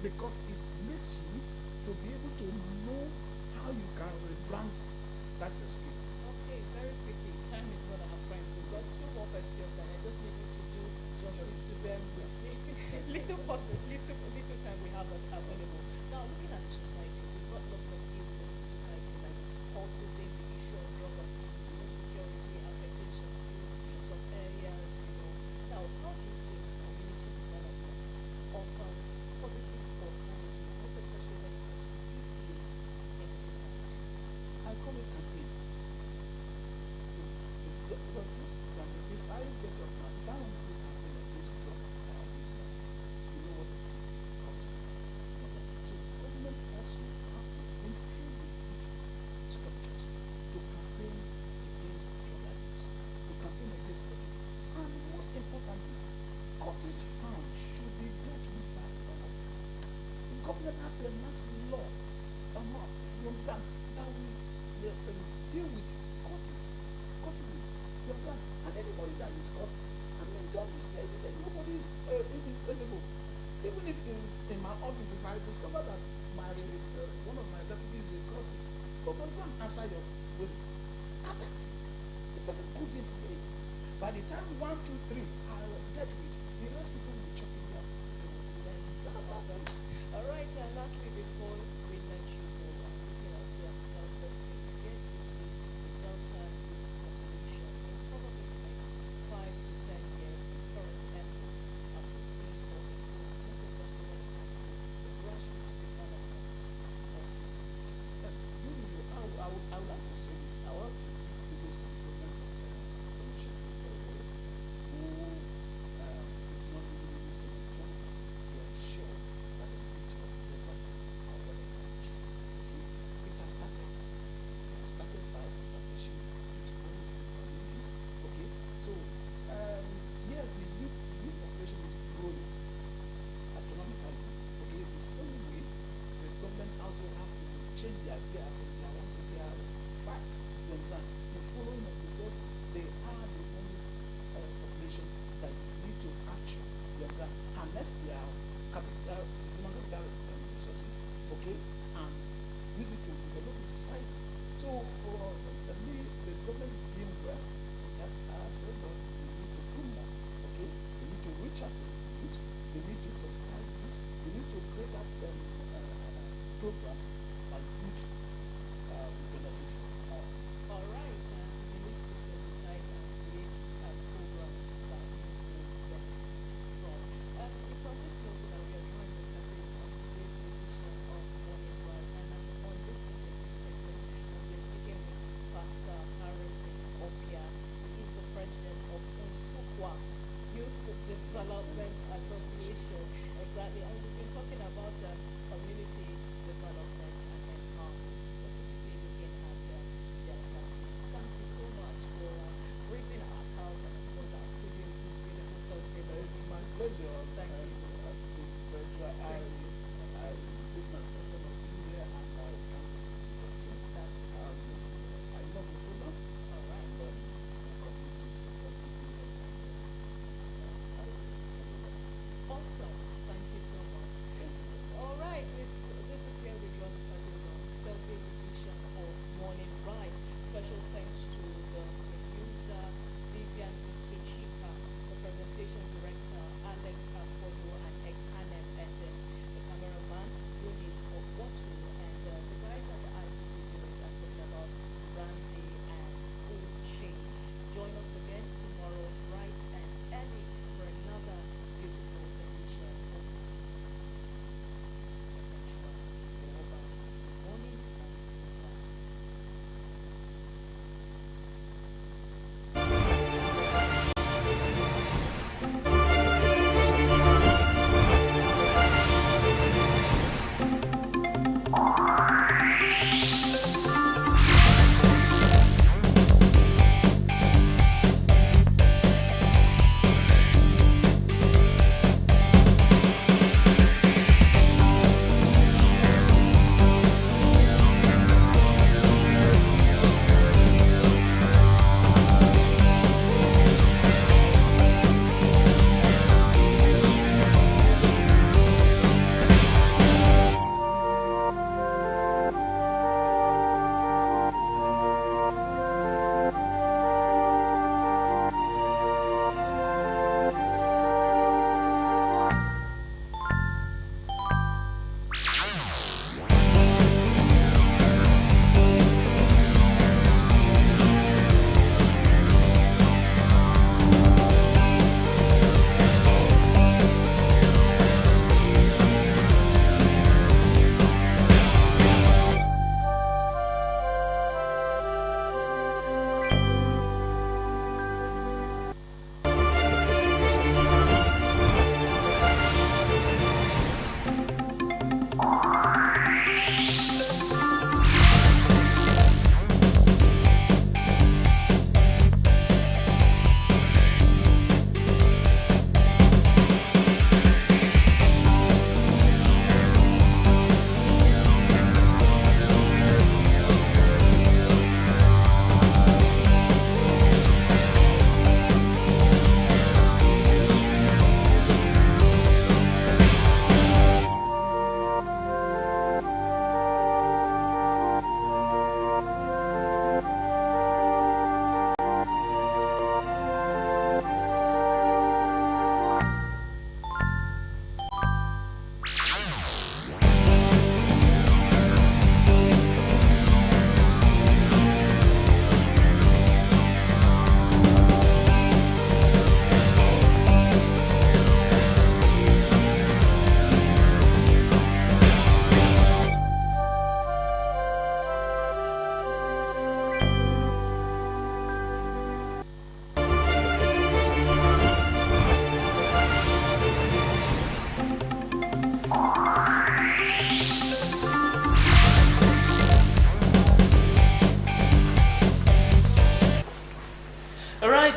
because it makes you to be able to know how you can rebrand that your skill. Okay, very quickly. Time is not our friend. We've got two more questions, and I just need you to do justice to them with the little time we have available. Now, looking at the society, we've got lots of ills in the society, like cultism, the issue of drug abuse, insecurity affecting some youth, some areas. Now, how do you think community development offers positive alternative, most especially when it comes to these ills in the society? I call it campaign. Because this campaign, if I get up now, if I want to do a campaign against drug abuse, you know what it will cost me. So government also have to improve structures to campaign against drug abuse, to campaign against cultism. And most importantly, cultist fund should be dealt with by law. The government have to enact law. You understand? That will deal with cultism. You understand? And anybody that is caught, don't display it. Nobody is invisible. Even if in my office, if I discover that my one of my executives is a cultist, but go and answer your query. And that's it. The person goes in for it. By the time 1, 2, 3 are dealt with, the rest people will be chucking down. That's it. All right, and lastly, before we let you go, I'm looking at your Delta state. Where do you see the Delta youth population in probably the next 5 to 10 years if current efforts are sustained or improved, most especially when it comes to the grassroots development of youth? I would like to say this. I want people to the government commission who is not really this to control to ensure that the youth of Delta State are well established. Okay? It has started. It has started by establishing its homes in communities. Okay? So yes, the youth population is growing astronomically. Okay, the same way the government also have to change their gear from gear 1 to gear 5. You understand? The following up because they are the only population that you need to capture. You understand? Unless they are human capital resources, okay, and use it to develop the society. So for me, the government is doing well in that aspect, but they need to do more. Okay, they need to reach out to the youth. They need to sensitize youth. They need to create up programs that youth will benefit from. All right, and we need to sensitize and create programs that youth will benefit from. It's on this note that we are drawing the curtains on today's edition of Morning Drive, and on this interview segment, we'll be speaking with Pastor Harrison Opia, who is the president of Unsukwa Youth Development Association. Exactly, and we've been talking about community development and empowerment, specifically looking at Delta State. Thank you so much for raising our couch and of course our studios this beautiful Thursday morning. It's my pleasure. Thank you. It's a pleasure. This is my first time of being here, and I can't wait to be here again. That's I love the program. all right. And we'll continue to support the viewers and Awesome. Thank you so much. All right, this is where we draw the curtains on Thursday's edition of Morning Ride. Special thanks to the producer Vivian Ikechika, the presentation director Alex Afodo and Ekane Ete, the cameraman Yunis Okwotu, and the guys at the ICT unit are talking about Randy and Uche. Join us again tomorrow, bright and early, for another beautiful edition of Morning and Goodbye.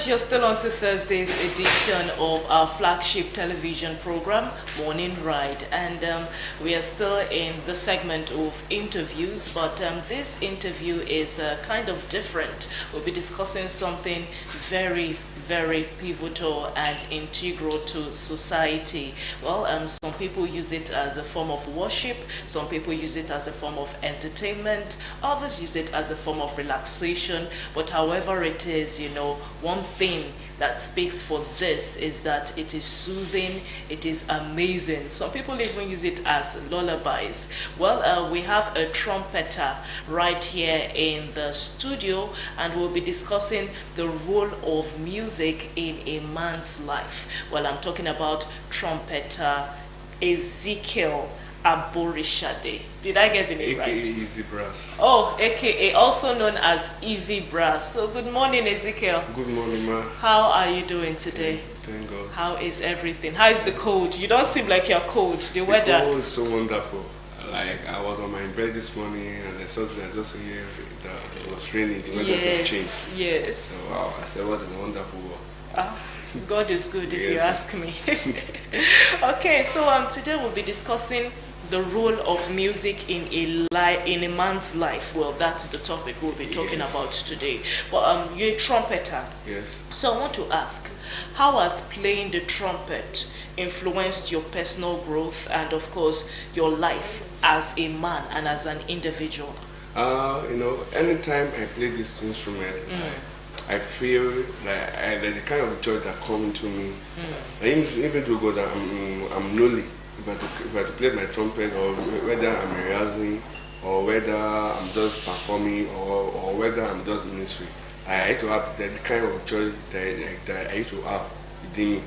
you're still on to Thursday's edition of our flagship television program, Morning Ride. And we are still in the segment of interviews, but this interview is kind of different. We'll be discussing something very pivotal and integral to society. Well, some people use it as a form of worship, some people use it as a form of entertainment, others use it as a form of relaxation. But however it is, one thing that speaks for this is that it is soothing, it is amazing. Some people even use it as lullabies. Well, we have a trumpeter right here in the studio, and we'll be discussing the role of music in a man's life. Well, I'm talking about trumpeter Ezekiel Aborishade. Did I get the name AKA right? Easy Brass. Oh, AKA, also known as Easy Brass. So good morning, Ezekiel. Good morning, ma. How are you doing today? Thank God. How is everything? How is the cold? You don't seem like you're cold. The weather. Oh, it's so wonderful. Like, I was on my bed this morning and I saw that just here that it was raining. The weather just changed. Yes. So, wow, I said, what a wonderful world. God is good if you Yes. ask me. Okay, so today we'll be discussing the role of music in a man's life. Well, that's the topic we'll be talking Yes. about today. But you're a trumpeter. Yes. So I want to ask, how has playing the trumpet influenced your personal growth and, of course, your life as a man and as an individual? Anytime I play this instrument, I feel like the kind of joy that comes to me. Even though God, I'm lonely. If I to play my trumpet, or whether I'm rehearsing, or whether I'm just performing, or whether I'm just ministry, I need to have the kind of joy that I used to have within me.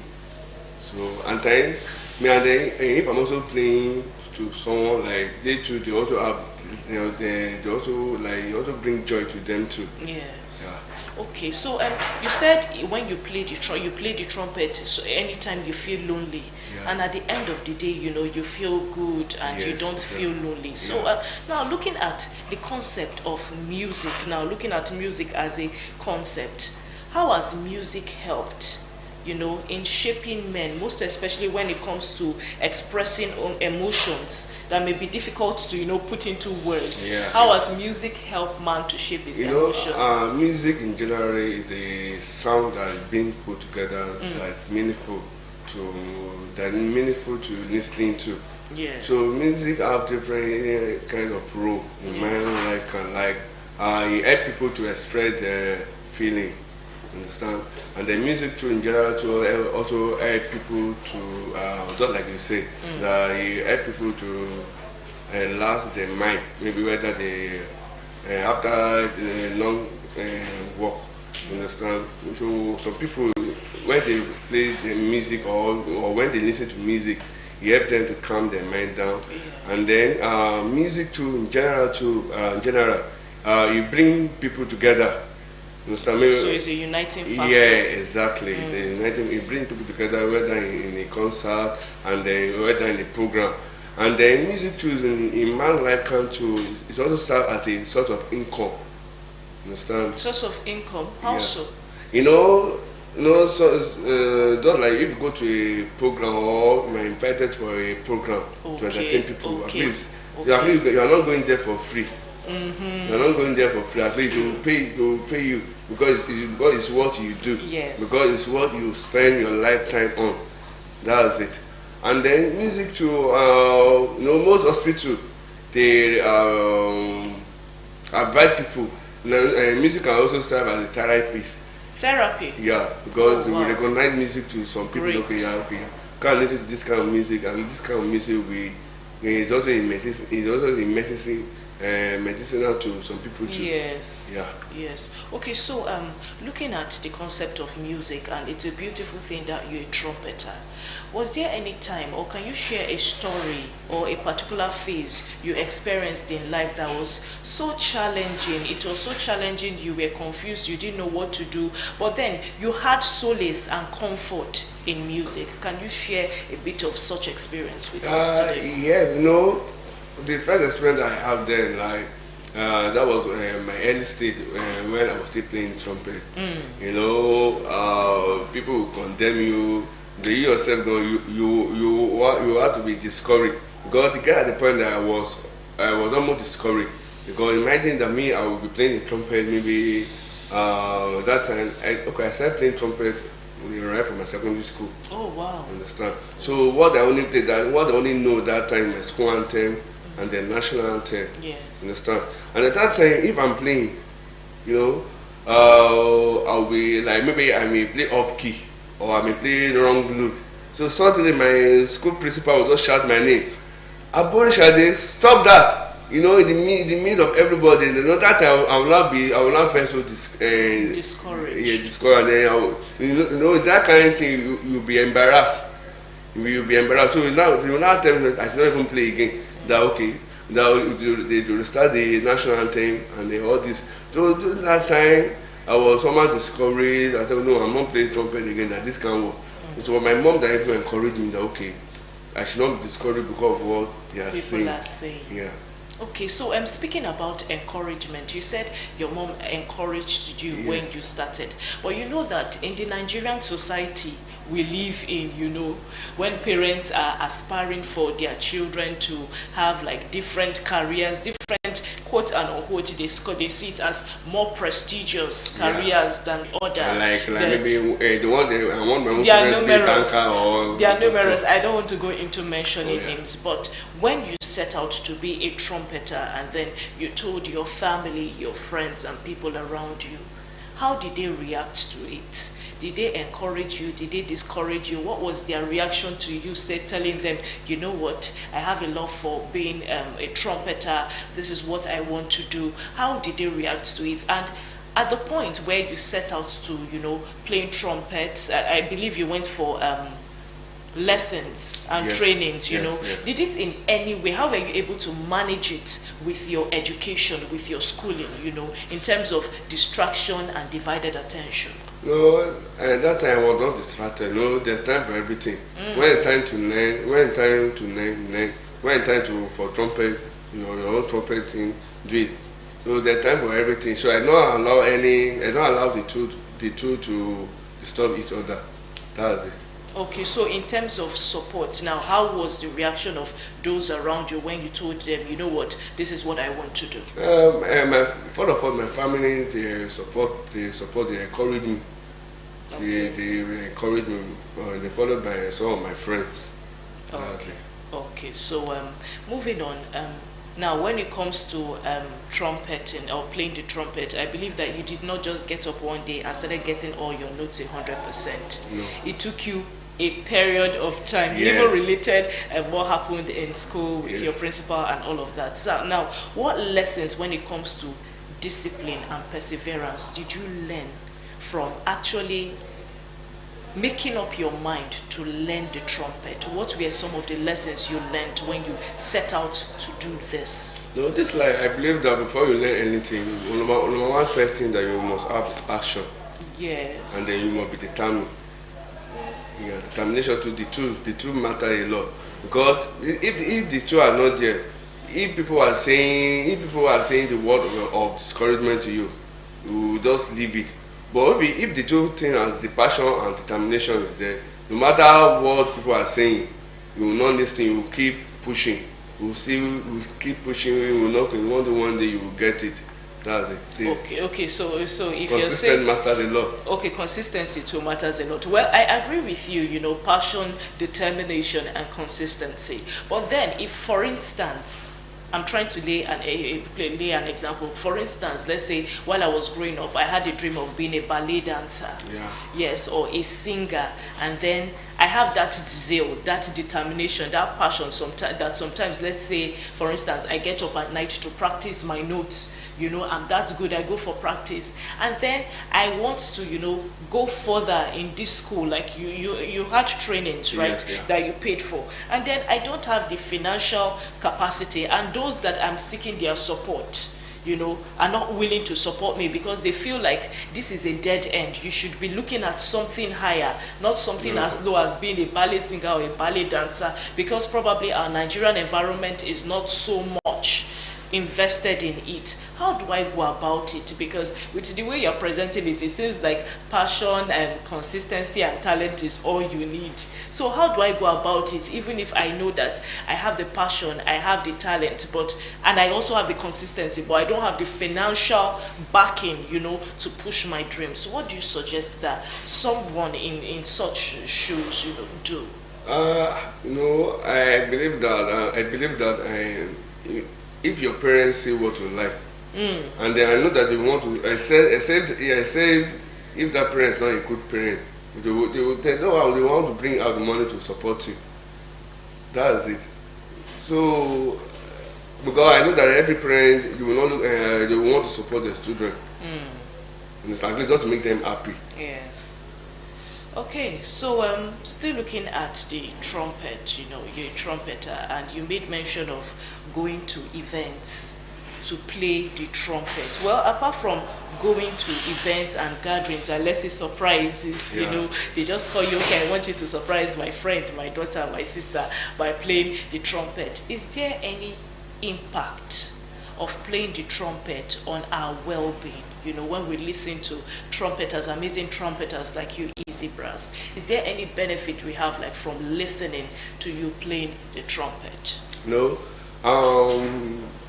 So, and then if I'm also playing to someone like they too, they also have, they also bring joy to them too. Yes. Yeah. Okay, so you said when you play the trumpet, so anytime you feel lonely, Yeah. and at the end of the day, you feel good and you Yes, don't exactly. feel lonely. So Yeah. now looking at the concept of music, looking at music as a concept, how has music helped? In shaping men, most especially when it comes to expressing emotions that may be difficult to, put into words. Yeah. How has music helped man to shape his emotions? Music in general is a sound that is being put together that's meaningful to listening to. Yes. So music have different kind of role in my own life. It help people to express their feeling. Understand? And the music too in general to also help people to just like you say, that it help people to last their mind, maybe whether they after the long walk. Understand? So some people when they play the music or when they listen to music, it helps them to calm their mind down. And then music too in general you bring people together. Understand? So it's a uniting factor. Yeah, exactly. It brings people together, whether in a concert and then whether in a program. And then music too in man's life can too. It also serves as a sort of income. Understand? Source of income. How Yeah. so? Just like if you go to a program or you are invited for a program to entertain people, at least you are not going there for free. You are not going there for free. At least they will pay you because it's what you do. Yes. Because it's what you spend your lifetime on. That's it. And then music too. Most hospitals they advise people. Music can also serve as a therapist. Therapy. Yeah, because Oh, wow. we recognize music to some people. Great. Okay. Can't listen to this kind of music, and this kind of music it's also in medicine. It's also in medicine. Medicinal to some people too. Yes. Yeah. Yes. Okay, so looking at the concept of music, and it's a beautiful thing that you're a trumpeter. Was there any time, or can you share a story or a particular phase you experienced in life that was so challenging? It was so challenging, you were confused, you didn't know what to do, but then you had solace and comfort in music. Can you share a bit of such experience with us today? Yeah, the first experience I have then, like That was my early stage when I was still playing trumpet. You know, people will condemn you. You yourself know you have to be discouraged, because the guy at the point that I was almost discouraged, because imagine that me, I would be playing the trumpet maybe that time. I started playing trumpet right from my secondary school. Oh wow! Understand? So what I only know that time, my school anthem and the national anthem. Yes. Understand? And at that time, if I'm playing, you know, I'll be like, maybe I may play off key, or I may play wrong note. So suddenly my school principal will just shout my name. Abori Shade, stop that! You know, in the midst of everybody, you know, that I will not feel so Discouraged. Yeah, discouraged. And then you know, that kind of thing, you'll be embarrassed. You'll be embarrassed. So now, you will not tell me that I should not even play again. That okay, that they will start the national anthem and all this. So during that time, I was somewhat discouraged. I thought, no, I'm not playing trumpet again. That this can't work. It was my mom that even encouraged me that okay, I should not be discouraged because of what they are saying. People are saying. Yeah. Okay, so I'm speaking about encouragement. You said your mom encouraged you when you started. But you know that in the Nigerian society we live in, you know, when parents are aspiring for their children to have like different careers, different quote and unquote, they see it as more prestigious careers than other. Like maybe the one I want my own they are to be numerous. banker or They are doctor. numerous. I don't want to go into mentioning yeah. names, but when you set out to be a trumpeter and then you told your family, your friends and people around you, how did they react to it? Did they encourage you? Did they discourage you? What was their reaction to you, say, telling them, you know what, I have a love for being a trumpeter, this is what I want to do? How did they react to it? And at the point where you set out to, you know, playing trumpet, I believe you went for lessons and trainings, you know. Did it in any way, how were you able to manage it with your education, with your schooling, you know, in terms of distraction and divided attention? No, at that time I was not distracted. No, there's time for everything. When it's time to learn, when it's time to for trumpet, your own trumpet thing, do it. So there's time for everything. So I don't allow the two to disturb each other. That's it. Okay, so in terms of support, now how was the reaction of those around you when you told them, you know what, this is what I want to do? First of all, my family, they encourage me. Okay. They encourage me. They followed by some of my friends. Okay. Okay, so moving on. Now, when it comes to trumpeting or playing the trumpet, I believe that you did not just get up one day and started getting all your notes 100%. No. It took you a period of time. You Yes. even related what happened in school with Yes. your principal and all of that. So now, what lessons when it comes to discipline and perseverance did you learn from actually making up your mind to learn the trumpet? What were some of the lessons you learned when you set out to do this? No, this like I believe that before you learn anything, number one first thing that you must have is passion, Yes. and then you must be determined. Yeah, determination to the two matter a lot, because if the two are not there, if people are saying the word of discouragement to you, you just leave it. But if the two things are the passion and determination is there, no matter what people are saying, you will not listen. You will keep pushing. You will keep pushing. You will not. One day you will get it. That's it. Okay. So if you're Consistent saying matters a lot. okay, consistency too matters a lot. Well, I agree with you. You know, passion, determination, and consistency. But then, if for instance, I'm trying to lay an example. For instance, let's say while I was growing up, I had a dream of being a ballet dancer. Yeah. Yes, or a singer, and then I have that zeal, that determination, that passion. Sometimes, let's say, for instance, I get up at night to practice my notes. You know, I'm that good. I go for practice, and then I want to, you know, go further in this school. Like you had trainings, right? Yes, yeah. That you paid for, and then I don't have the financial capacity, and those that I'm seeking their support, you know, are not willing to support me because they feel like this is a dead end. You should be looking at something higher, not something as low as being a ballet singer or a ballet dancer, because probably our Nigerian environment is not so much invested in it. How do I go about it? Because with the way you're presenting it, it seems like passion and consistency and talent is all you need. So how do I go about it, even if I know that I have the passion, I have the talent, and I also have the consistency, but I don't have the financial backing, to push my dreams? What do you suggest that someone in such shoes, do? I believe that if your parents say what you like, and then I know that they want to, I said, if that parent is not a good parent, they know how they want to bring out the money to support you. That's it. So, because I know that every parent, they will not look, they will want to support their children. And it's likely just to make them happy. Yes. Okay, so still looking at the trumpet, you're a trumpeter, and you made mention of going to events to play the trumpet. Well, apart from going to events and gatherings, and let's say surprises, they just call you, okay, I want you to surprise my friend, my daughter, my sister by playing the trumpet. Is there any impact of playing the trumpet on our well-being? When we listen to trumpeters, amazing trumpeters like you, Easy Brass, is there any benefit we have, like, from listening to you playing the trumpet? No.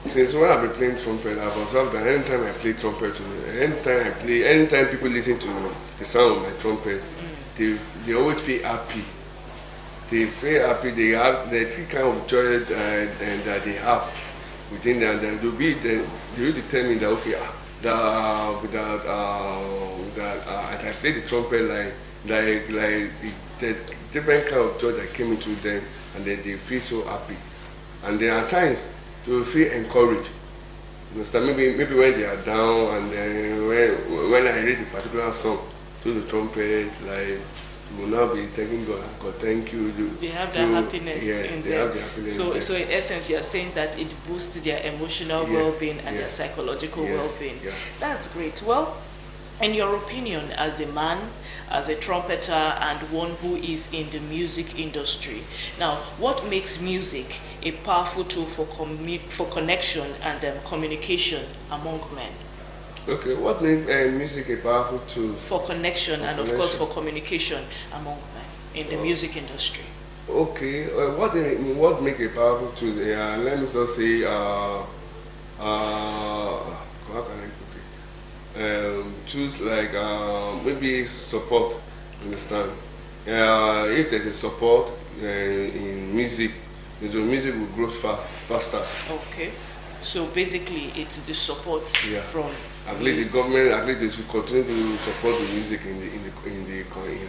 Since when I've been playing trumpet, I've observed that anytime I play trumpet, anytime people listen to the sound of my trumpet, they always feel happy. They feel happy. They have the kind of joy that they have within them. They will tell me that, okay, as I play the trumpet, like the different kind of joy that came into them, and then they feel so happy. And then at times they will feel encouraged. You understand? Maybe when they are down, and then when I read a particular song to the trumpet, like, you will now be thanking God. God, thank you. They have that happiness. Yes, in they them. have the happiness. So in essence, you are saying that it boosts their emotional well-being and their psychological well-being. Yeah. That's great. Well, in your opinion, as a man, as a trumpeter, and one who is in the music industry, now, what makes music a powerful tool for connection and communication among men? Okay, what makes music a powerful tool? For connection and, of course, for communication among men in the music industry. Okay, what makes a powerful tool? Let me just say, how can I put it? Tools like maybe support. Understand? If there's a support in music, the music will grow faster. Okay, so basically, it's the support from. I believe the government, they should continue to support the music in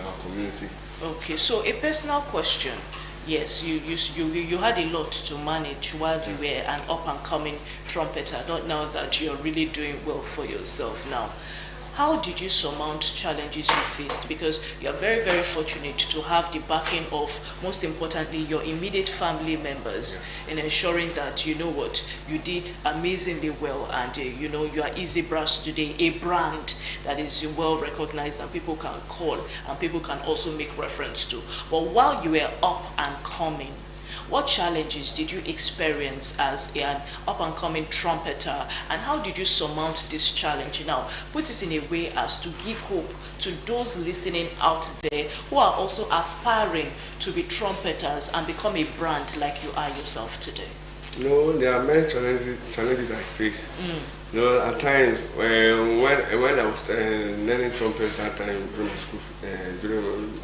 our community. Okay, so a personal question. Yes, you had a lot to manage while you were an up-and-coming trumpeter. Not now that you're really doing well for yourself now. How did you surmount challenges you faced? Because you're very, very fortunate to have the backing of, most importantly, your immediate family members in ensuring that, you did amazingly well, and, you are Easy Brass today, a brand that is well recognized and people can call and people can also make reference to. But while you were up and coming, what challenges did you experience as an up-and-coming trumpeter, and how did you surmount this challenge? Now, put it in a way as to give hope to those listening out there who are also aspiring to be trumpeters and become a brand like you are yourself today. There are many challenges I face. At times when I was learning trumpet that time during my school,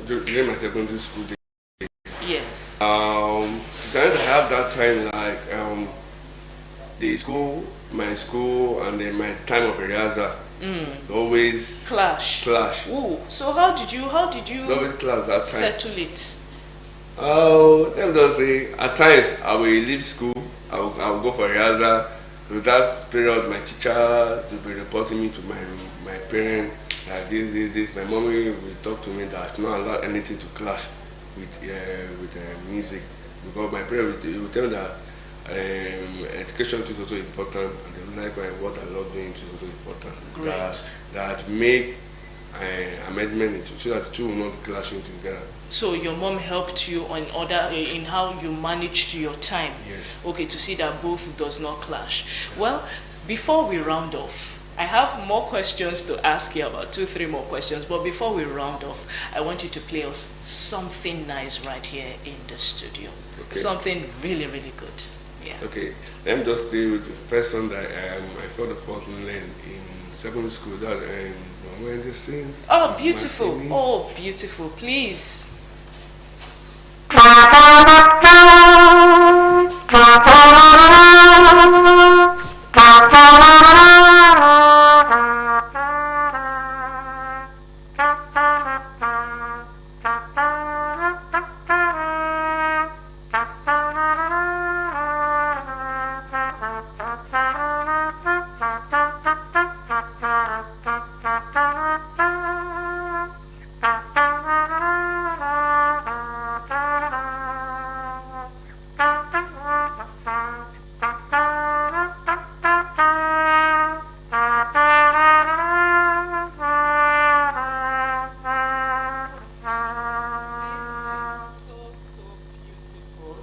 during my secondary school days. Yes. The challenge I have that time, like my school, and then my time of rehearsal, always clash. Ooh. So how did you always clash that time. Settle it? Let me just say, at times I will leave school, I will go for rehearsal. With that period, my teacher will be reporting me to my parents that this. My mommy will talk to me that I should not allow anything to clash with music, because my parents will tell me that education is also important, and likewise what I love doing is also important. Great. That make amendment into, so that the two will not be clashing together. So your mom helped you in how you managed your time. Yes. Okay, to see that both does not clash. Well, before we round off, I have more questions to ask you about, 2-3 more questions. But before we round off, I want you to play us something nice right here in the studio. Okay. Something really, really good. Yeah. Okay, let me just play with the first song that I felt the first learn in secondary school. That when the sings. Oh, beautiful. Oh, beautiful. Please.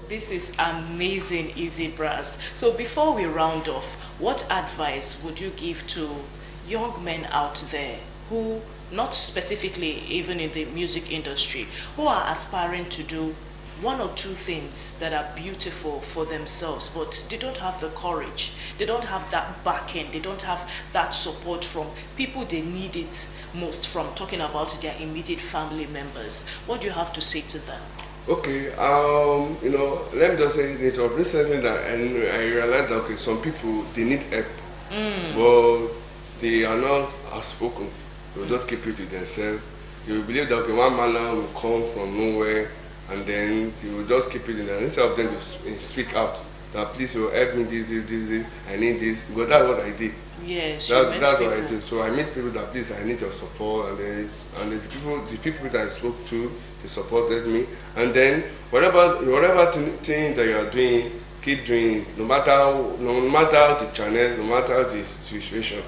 This is amazing, Easy Brass. So before we round off, what advice would you give to young men out there who, not specifically even in the music industry, who are aspiring to do 1 or 2 things that are beautiful for themselves, but they don't have the courage, they don't have that backing, they don't have that support from people they need it most from, talking about their immediate family members? What do you have to say to them? Okay, let me just say it was recently that I realized that, okay, some people, they need help, but they are not outspoken. They will just keep it to themselves. They will believe that, okay, one man now will come from nowhere, and then they will just keep it in there. Instead of them to speak out, that please, you help me, this, I need this, because that's what I did. Yes, that's what I do. So I meet people that, please, I need your support, and the few people that I spoke to, they supported me. And then whatever thing that you are doing, keep doing it. No matter the channel, no matter the situation,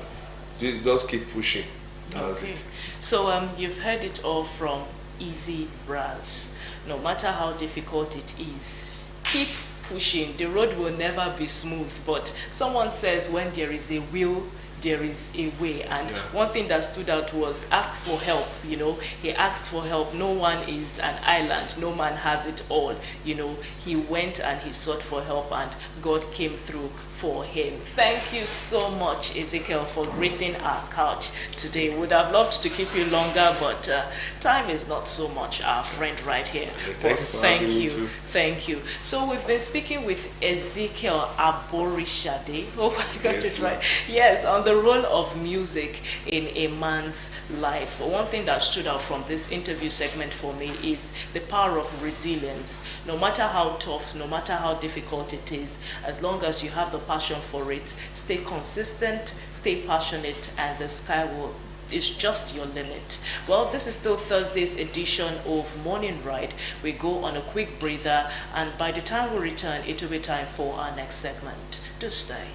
just keep pushing. That's it. So you've heard it all from Easy Brass. No matter how difficult it is, keep pushing. The road will never be smooth, but someone says when there is a will, there is a way. And one thing that stood out was ask for help. He asked for help. No one is an island, no man has it all. He went and he sought for help, and God came through for him. Thank you so much, Ezekiel, for gracing our couch today. Would have loved to keep you longer, but time is not so much our friend right here. Thank you. So we've been speaking with Ezekiel Aborishade. Hope I got it right. Yes, on the role of music in a man's life. One thing that stood out from this interview segment for me is the power of resilience. No matter how tough, no matter how difficult it is, as long as you have the passion for it, stay consistent, stay passionate, and the sky is just your limit. Well, this is still Thursday's edition of Morning Ride. We go on a quick breather, and by the time we return, it will be time for our next segment. Do stay.